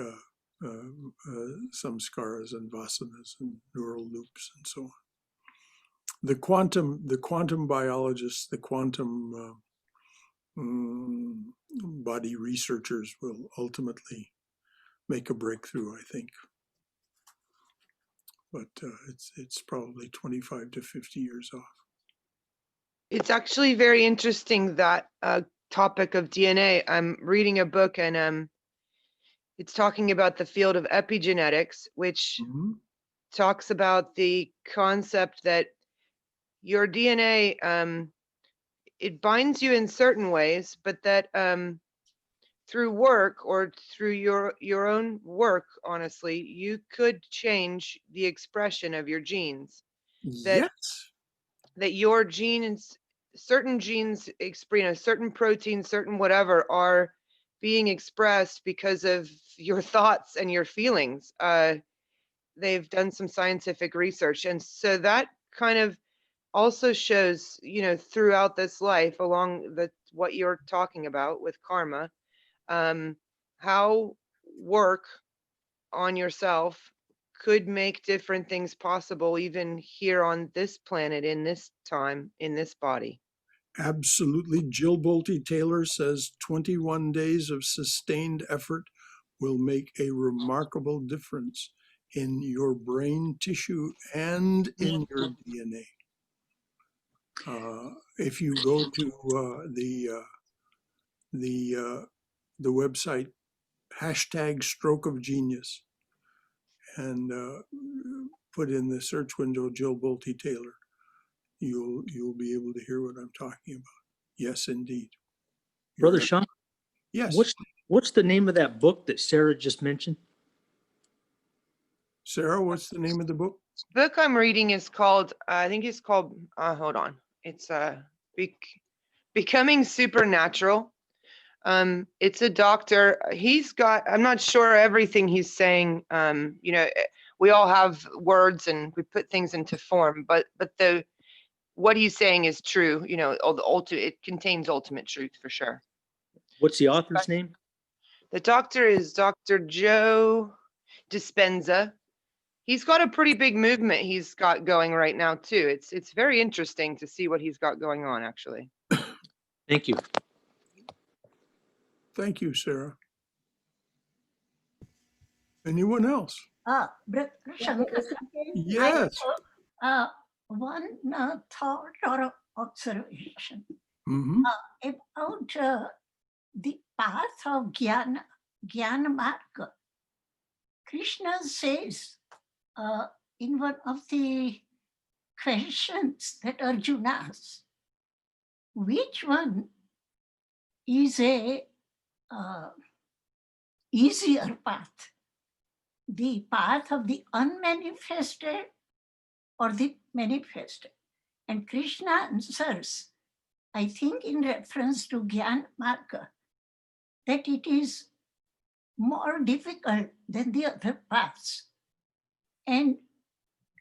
samskaras and vasanas and neural loops and so on. The quantum biologists, the quantum body researchers will ultimately make a breakthrough, I think. But it's probably 25 to 50 years off. It's actually very interesting, that topic of DNA. I'm reading a book, and it's talking about the field of epigenetics, which talks about the concept that your DNA, it binds you in certain ways, but that through work, or through your own work, honestly, you could change the expression of your genes. That that your genes, certain genes, certain proteins, certain whatever, are being expressed because of your thoughts and your feelings. They've done some scientific research, and so that kind of also shows, throughout this life, along what you're talking about with karma, how work on yourself could make different things possible, even here on this planet, in this time, in this body. Absolutely. Jill Bolte Taylor says 21 days of sustained effort will make a remarkable difference in your brain tissue and in your DNA. If you go to the website #StrokeOfGenius and put in the search window Jill Bolte Taylor, you'll be able to hear what I'm talking about. Yes, indeed. Brother Sean, yes. What's the name of that book that Sarah just mentioned? Sarah, what's the name of the book? The book I'm reading is called, I think it's called, hold on. It's Becoming Supernatural. It's a doctor. He's got, I'm not sure everything he's saying. We all have words and we put things into form, but what he's saying is true. It contains ultimate truth for sure. What's the author's name? The doctor is Dr. Joe Dispenza. He's got a pretty big movement he's got going right now too. It's very interesting to see what he's got going on, actually. Thank you. Thank you, Sarah. Anyone else? Brother Shankara, yes. One thought or observation about the path of Jnana Marga. Krishna says in one of the questions that Arjuna asks, which one is a easier path? The path of the unmanifested or the manifested? And Krishna answers, I think in reference to Jnana Marga, that it is more difficult than the other paths. And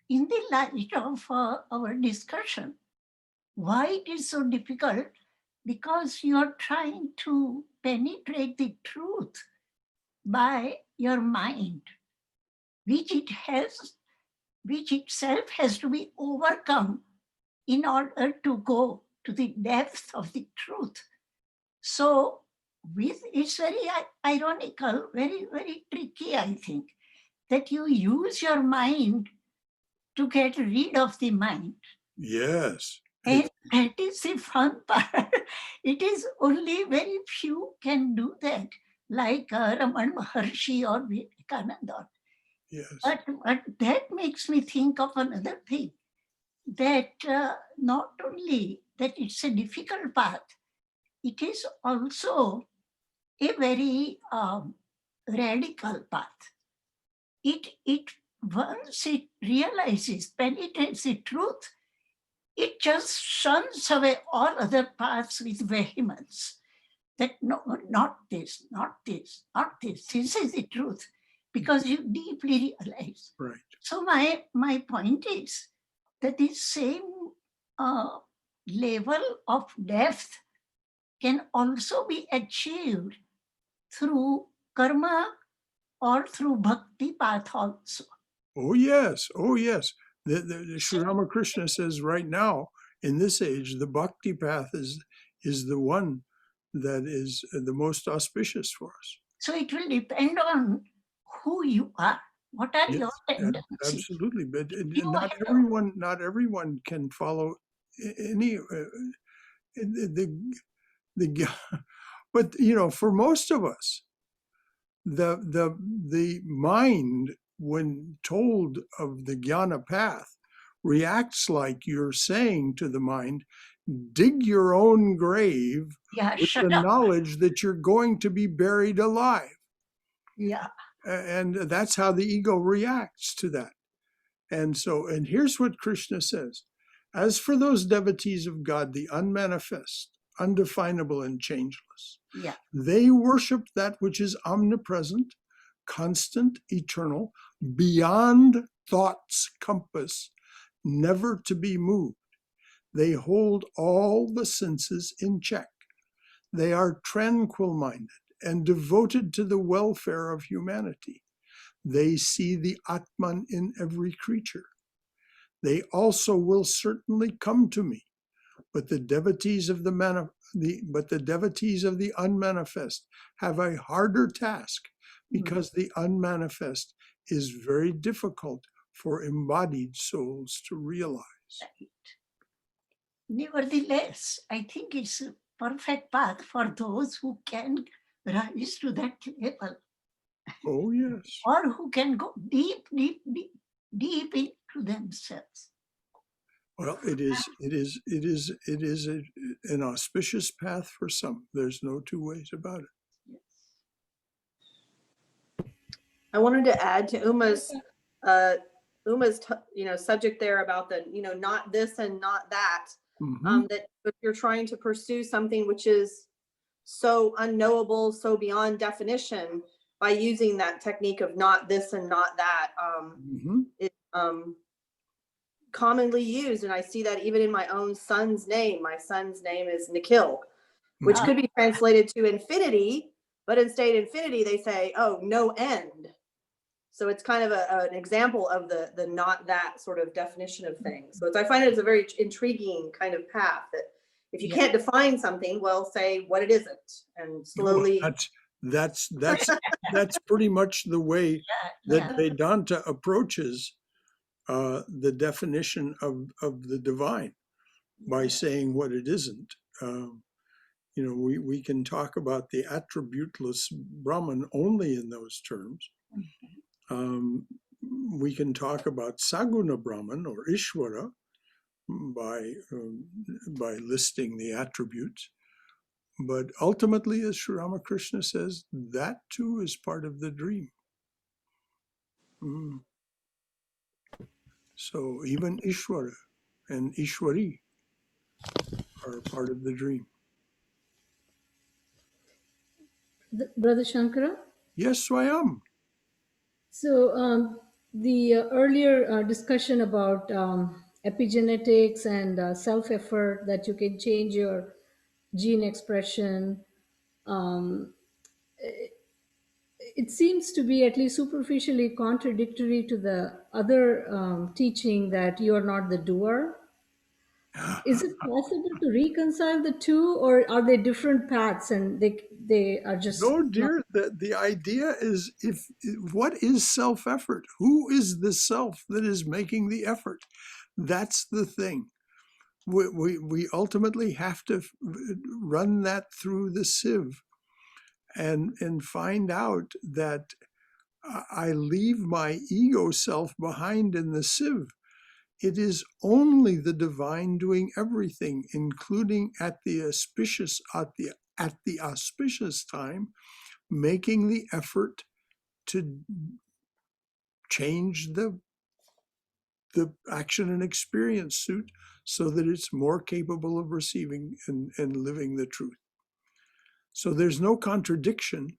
in the light of our discussion, why it is so difficult? Because you are trying to penetrate the truth by your mind, which itself has to be overcome in order to go to the depth of the truth. So it's very ironical, very, very tricky, I think, that you use your mind to get rid of the mind. Yes. And that is the fun part. It is only very few can do that, like Ramana Maharshi or Vivekananda. Yes. But that makes me think of another thing, that not only that it's a difficult path, it is also a very radical path. Once it realizes, penetrates the truth, it just shuns away all other paths with vehemence. That no, not this, not this, not this. This is the truth, because you deeply realize. Right. So my point is that the same level of depth can also be achieved through karma or through bhakti path also. Oh, yes. Oh, yes. The Sri Ramakrishna says right now, in this age, the bhakti path is the one that is the most auspicious for us. So it will depend on who you are. What are your Yes, tendencies? absolutely. But You not have- everyone can follow any the but you know, for most of us, the mind, when told of the jnana path, reacts like you're saying to the mind, dig your own grave Yeah, with shut the up. knowledge that you're going to be buried alive. Yeah. And that's how the ego reacts to that. And so, and here's what Krishna says. As for those devotees of God, the unmanifest, undefinable, and changeless, Yeah. they worship that which is omnipresent, constant, eternal, beyond thought's compass, never to be moved. They hold all the senses in check. They are tranquil-minded and devoted to the welfare of humanity. They see the Atman in every creature. They also will certainly come to me, but the devotees of the devotees of the unmanifest have a harder task, because the unmanifest is very difficult for embodied souls to realize. Nevertheless, I think it's a perfect path for those who can rise to that level, Oh, yes. or who can go deep into themselves. Well, it is an auspicious path for some. There's no two ways about it. I wanted to add to Uma's subject there about the, not this and not that. That if you're trying to pursue something which is so unknowable, so beyond definition, by using that technique of not this and not that, it's commonly used. And I see that even in my own son's name. My son's name is Nikhil, which could be translated to infinity, but instead infinity, they say, oh, no end. So it's kind of an example of the not that sort of definition of things. So I find it as a very intriguing kind of path, that if you can't define something, well, say what it isn't, and slowly. That's pretty much the way that Vedanta approaches the definition of the divine, by saying what it isn't. We can talk about the attributeless Brahman only in those terms. We can talk about Saguna Brahman or Ishvara by listing the attributes. But ultimately, as Sri Ramakrishna says, that too is part of the dream. So even Ishvara and Ishwari are part of the dream. Brother Shankara? Yes, Swayam. So the earlier discussion about epigenetics and self-effort, that you can change your gene expression, it seems to be at least superficially contradictory to the other teaching that you are not the doer. Is it possible to reconcile the two, or are they different paths and they are just... No, dear, the idea is, what is self-effort? Who is the self that is making the effort? That's the thing. We ultimately have to run that through the sieve and find out that I leave my ego self behind in the sieve. It is only the divine doing everything, including at the auspicious time, making the effort to change the action and experience suit so that it's more capable of receiving and living the truth. So there's no contradiction.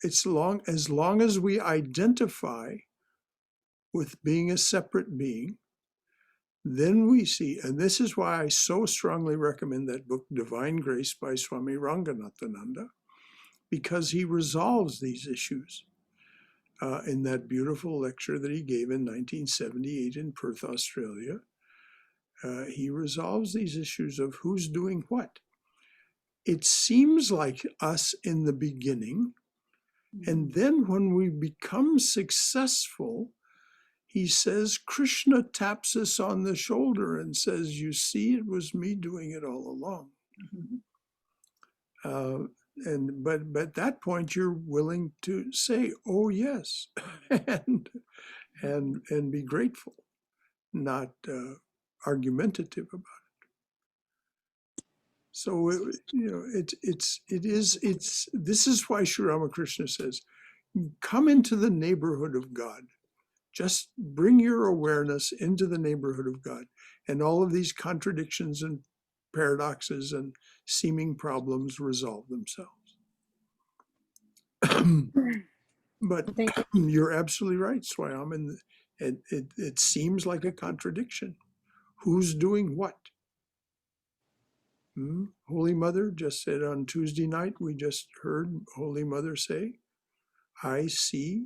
As long as we identify with being a separate being, then we see, and this is why I so strongly recommend that book, Divine Grace by Swami Ranganathananda, because he resolves these issues. In that beautiful lecture that he gave in 1978 in Perth, Australia, he resolves these issues of who's doing what. It seems like us in the beginning, and then when we become successful, he says, Krishna taps us on the shoulder and says, you see, it was me doing it all along. But at that point, you're willing to say, oh, yes, and be grateful, not argumentative about it. So, this is why Sri Ramakrishna says, come into the neighborhood of God. Just bring your awareness into the neighborhood of God, and all of these contradictions and paradoxes and seeming problems resolve themselves. But you're absolutely right, Swayam. And it seems like a contradiction. Who's doing what? Holy Mother just said on Tuesday night, we just heard Holy Mother say, I see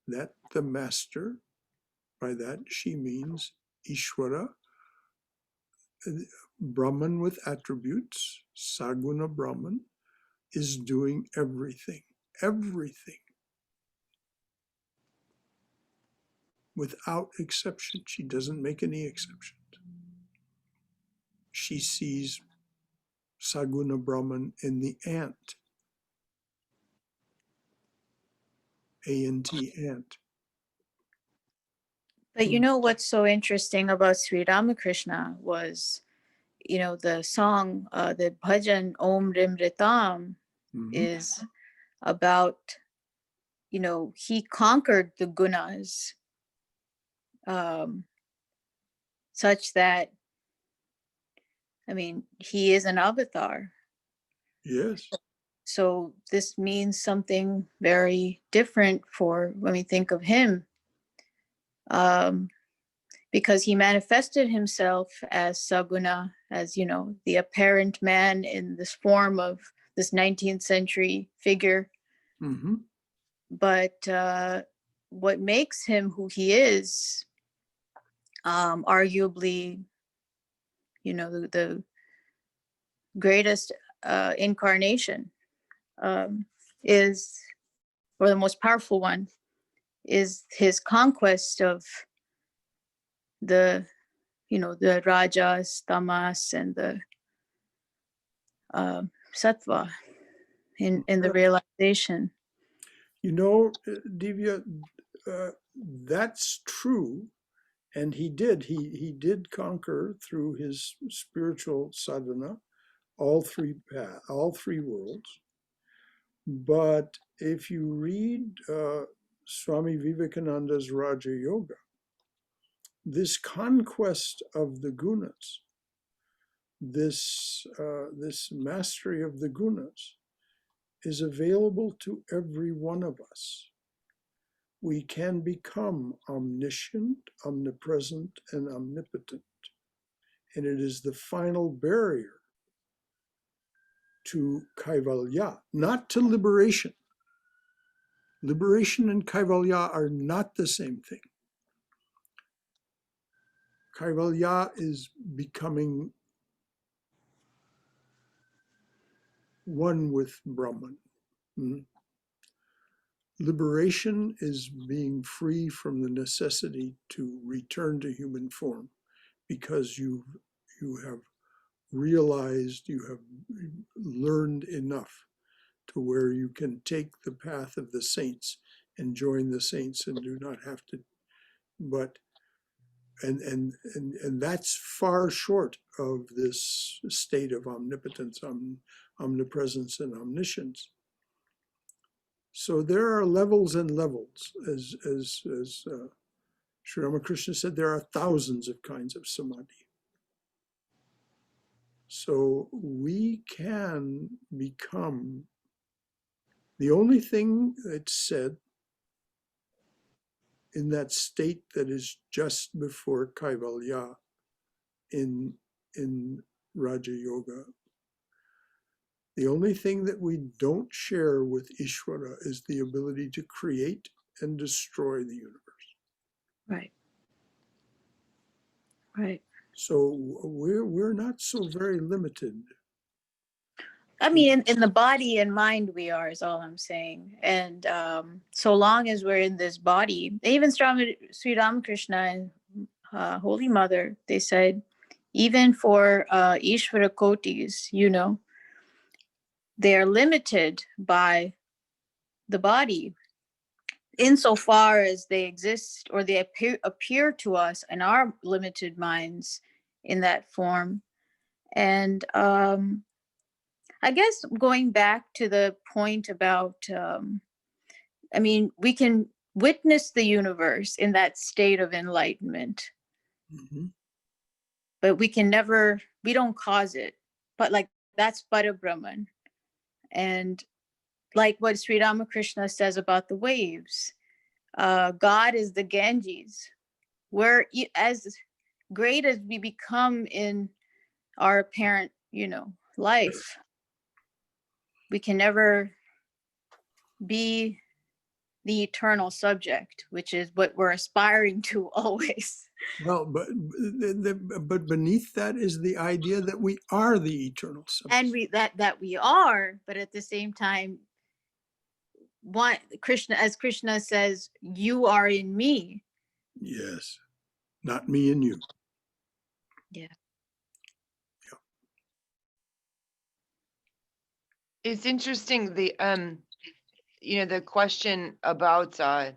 that the Master, by that she means Ishvara, Brahman with attributes, Saguna Brahman, is doing everything, everything, without exception. She doesn't make any exceptions. She sees Saguna Brahman in the ant, A-N-T, ant. But you know what's so interesting about Sri Ramakrishna was, the song, the bhajan Om Rim Ritam is about, he conquered the gunas such that, he is an avatar. Yes. So this means something very different for when we think of him, because he manifested himself as Saguna, as, the apparent man in this form of this 19th century figure. But what makes him who he is, arguably, the greatest incarnation is, or the most powerful one, is his conquest of the rajas, tamas, and the sattva in the realization. Divya, that's true. And he did conquer through his spiritual sadhana all three worlds. But if you read Swami Vivekananda's Raja Yoga, this conquest of the gunas, this mastery of the gunas, is available to every one of us. We can become omniscient, omnipresent, and omnipotent. And it is the final barrier to kaivalya, not to liberation. Liberation and kaivalya are not the same thing. Kaivalya is becoming one with Brahman. Liberation is being free from the necessity to return to human form, because you have realized, you have learned enough to where you can take the path of the saints and join the saints and do not have to, and that's far short of this state of omnipotence, omnipresence, and omniscience. So there are levels and levels, as Sri Ramakrishna said, there are thousands of kinds of samadhi. So we can become, the only thing that's said in that state that is just before kaivalya in Raja Yoga The only thing that we don't share with Ishvara is the ability to create and destroy the universe. Right. Right. So we're not so very limited. I mean, in the body and mind, we are, is all I'm saying. And so long as we're in this body, even Sri Ramakrishna and Holy Mother, they said, even for Ishvara Kotis, you know, they are limited by the body insofar as they exist or they appear to us in our limited minds in that form. And I guess going back to the point about, I mean, we can witness the universe in that state of enlightenment, but we can never, we don't cause it. But like, that's Parabrahman. And like what Sri Ramakrishna says about the waves, God is the Ganges. We're as great as we become in our apparent, you know, life, we can never be the eternal subject, which is what we're aspiring to always. Well, but beneath that is the idea that we are the eternal subject. And that we are, but at the same time, one Krishna, as Krishna says, you are in me. Yes, not me and you. Yeah. It's interesting, the you know, the question about the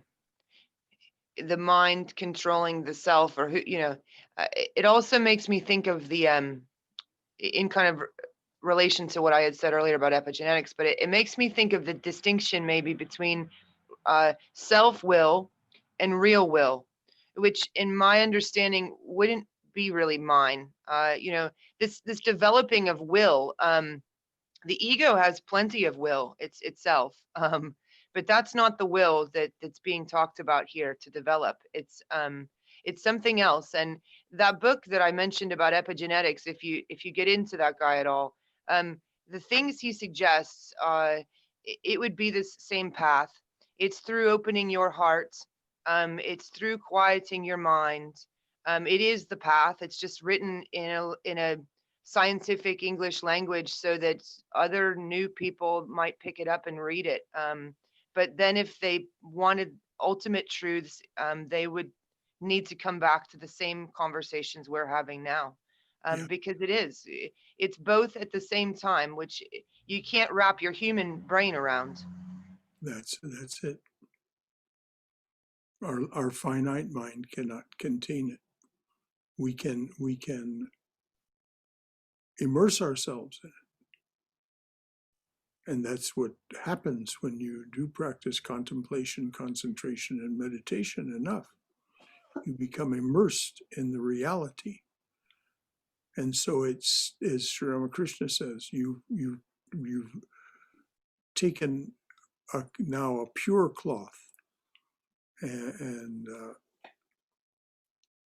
mind controlling the self, or who, you know, it also makes me think of the in kind of relation to what I had said earlier about epigenetics, but it makes me think of the distinction maybe between self-will and real will, which in my understanding wouldn't be really mine. You know, this developing of will, the ego has plenty of will itself, but that's not the will that's being talked about here to develop. It's something else. And that book that I mentioned about epigenetics, if you get into that guy at all, the things he suggests, it would be this same path. It's through opening your heart. It's through quieting your mind. It is the path. It's just written in a scientific English language so that other new people might pick it up and read it. But then if they wanted ultimate truths, they would need to come back to the same conversations we're having now. Because it's both at the same time, which you can't wrap your human brain around. That's it. Our finite mind cannot contain it. We can immerse ourselves in it. And that's what happens when you do practice contemplation, concentration, and meditation enough. You become immersed in the reality. And so it's, as Sri Ramakrishna says, you've taken now a pure cloth, and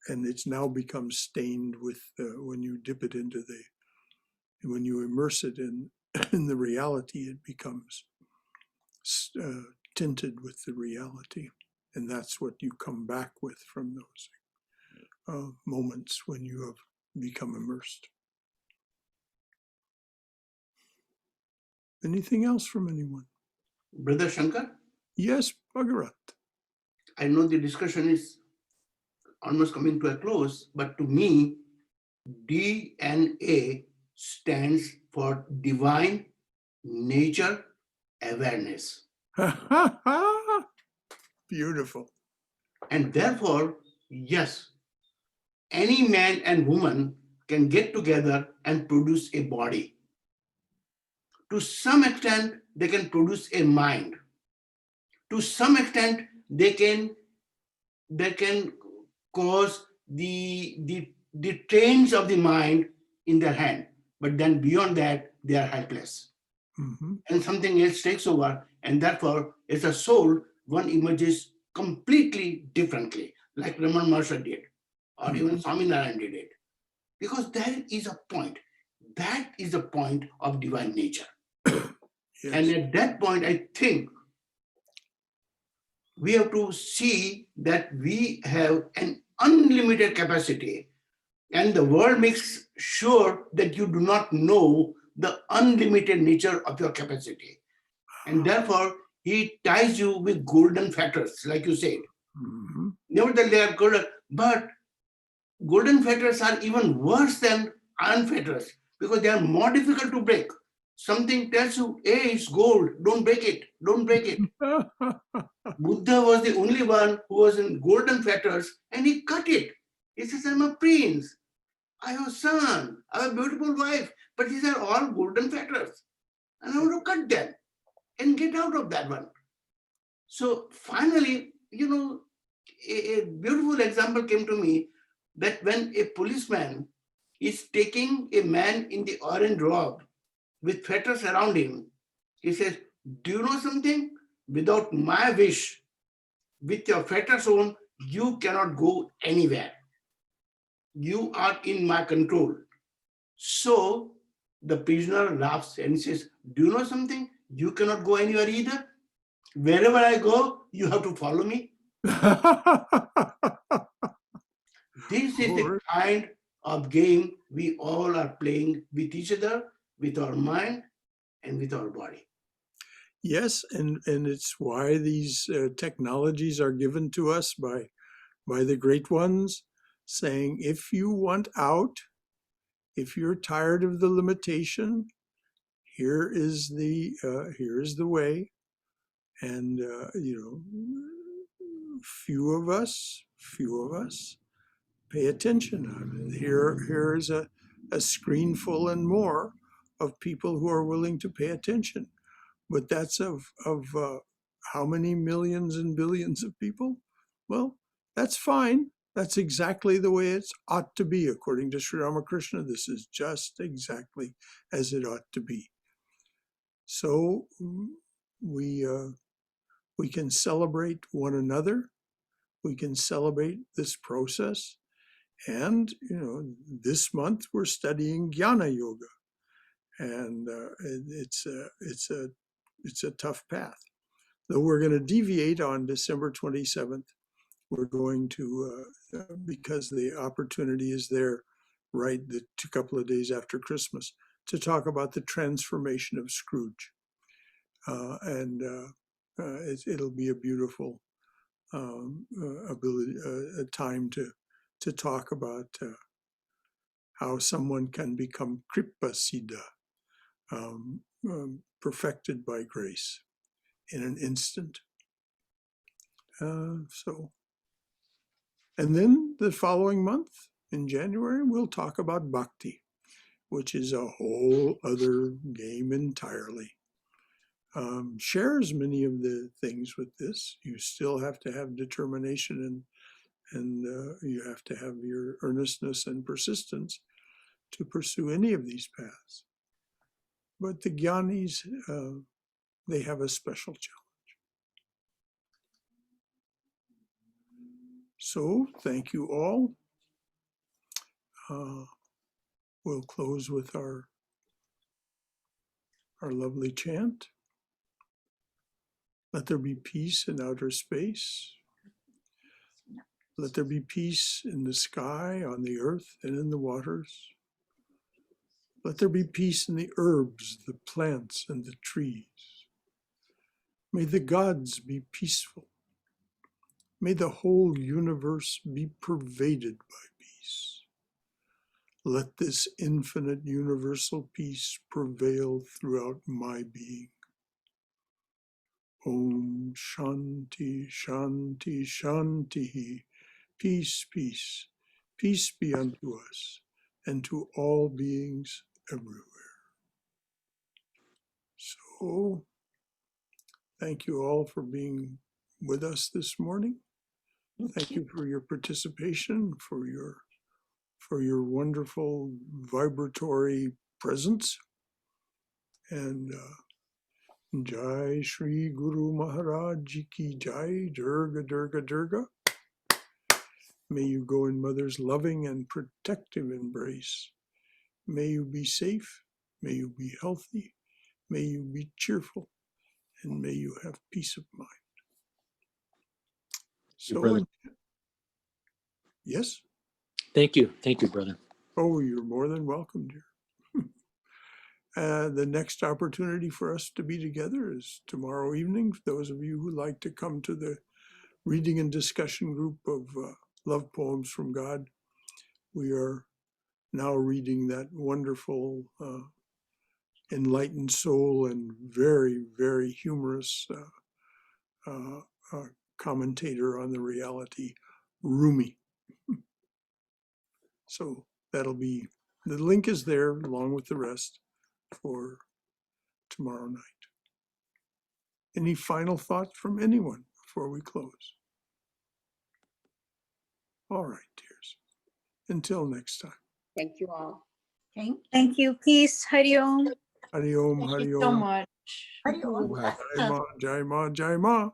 it's now become stained with when you dip it into when you immerse it in the reality, it becomes tinted with the reality. And that's what you come back with from those moments when you have become immersed. Anything else from anyone? Brother Shankar? Yes, Bhagarat. I know the discussion is almost coming to a close, but to me, DNA stands for divine nature awareness. Beautiful. And therefore, yes, any man and woman can get together and produce a body. To some extent, they can produce a mind. To some extent, they can cause the trains of the mind in their hand. But then beyond that, they are helpless. Mm-hmm. And something else takes over. And therefore, as a soul, one emerges completely differently, like Ramana Maharshi did, or even Swami Vivekananda did it. Because that is a point. That is the point of divine nature. And at that point, I think we have to see that we have an unlimited capacity, and the world makes sure that you do not know the unlimited nature of your capacity. And therefore, he ties you with golden fetters, like you said. Nevertheless, they are golden, but golden fetters are even worse than iron fetters because they are more difficult to break. Something tells you, hey, it's gold, don't break it, don't break it. Buddha was the only one who was in golden fetters and he cut it. He says, I'm a prince, I have a son, I have a beautiful wife, but these are all golden fetters. And I want to cut them and get out of that one. So finally, a beautiful example came to me that when a policeman is taking a man in the orange robe with fetters around him, he says, do you know something? Without my wish, with your fetters on, you cannot go anywhere. You are in my control. So the prisoner laughs and says, do you know something? You cannot go anywhere either. Wherever I go, you have to follow me. This is the kind of game we all are playing with each other, with our mind and with our body. Yes, and it's why these technologies are given to us by the great ones, saying, if you want out, if you're tired of the limitation, here is the way. And few of us pay attention. Here is a screen full and more of people who are willing to pay attention. But that's of how many millions and billions of people? Well, that's fine. That's exactly the way it ought to be, according to Sri Ramakrishna. This is just exactly as it ought to be. So we can celebrate one another. We can celebrate this process. And this month we're studying Jnana Yoga, and it's a tough path. Though we're going to deviate on December 27th, we're going to, because the opportunity is there, right, a couple of days after Christmas, to talk about the transformation of Scrooge. It'll be a beautiful a time to talk about how someone can become Kripa Siddha, perfected by grace in an instant. And then the following month, in January, we'll talk about bhakti, which is a whole other game entirely. Shares many of the things with this. You still have to have determination and you have to have your earnestness and persistence to pursue any of these paths. But the jnanis, they have a special challenge. So thank you all. We'll close with our lovely chant. Let there be peace in outer space. Let there be peace in the sky, on the earth, and in the waters. Let there be peace in the herbs, the plants, and the trees. May the gods be peaceful. May the whole universe be pervaded by peace. Let this infinite universal peace prevail throughout my being. Om Shanti, Shanti, Shanti. Peace, peace. Peace be unto us and to all beings everywhere. So, thank you all for being with us this morning. Thank you for your participation, for your wonderful vibratory presence. And Jai Shri Guru Maharaj Ji Ki Jai, Durga, Durga, Durga. May you go in Mother's loving and protective embrace. May you be safe. May you be healthy. May you be cheerful, and may you have peace of mind. So, brother. Yes? Thank you. Thank you, brother. Oh, you're more than welcome, dear. The next opportunity for us to be together is tomorrow evening. For those of you who like to come to the reading and discussion group of Love Poems from God, we are now reading that wonderful enlightened soul and very, very humorous commentator on the reality, Rumi. So that'll be, the link is there along with the rest for tomorrow night. Any final thoughts from anyone before we close? All right, dears. Until next time. Thank you all. Thank you. Peace. Hari Om. Hari Om, Thank Hari you so Om. much. Hari Om. Jai Ma, Jai Ma, Jai Ma.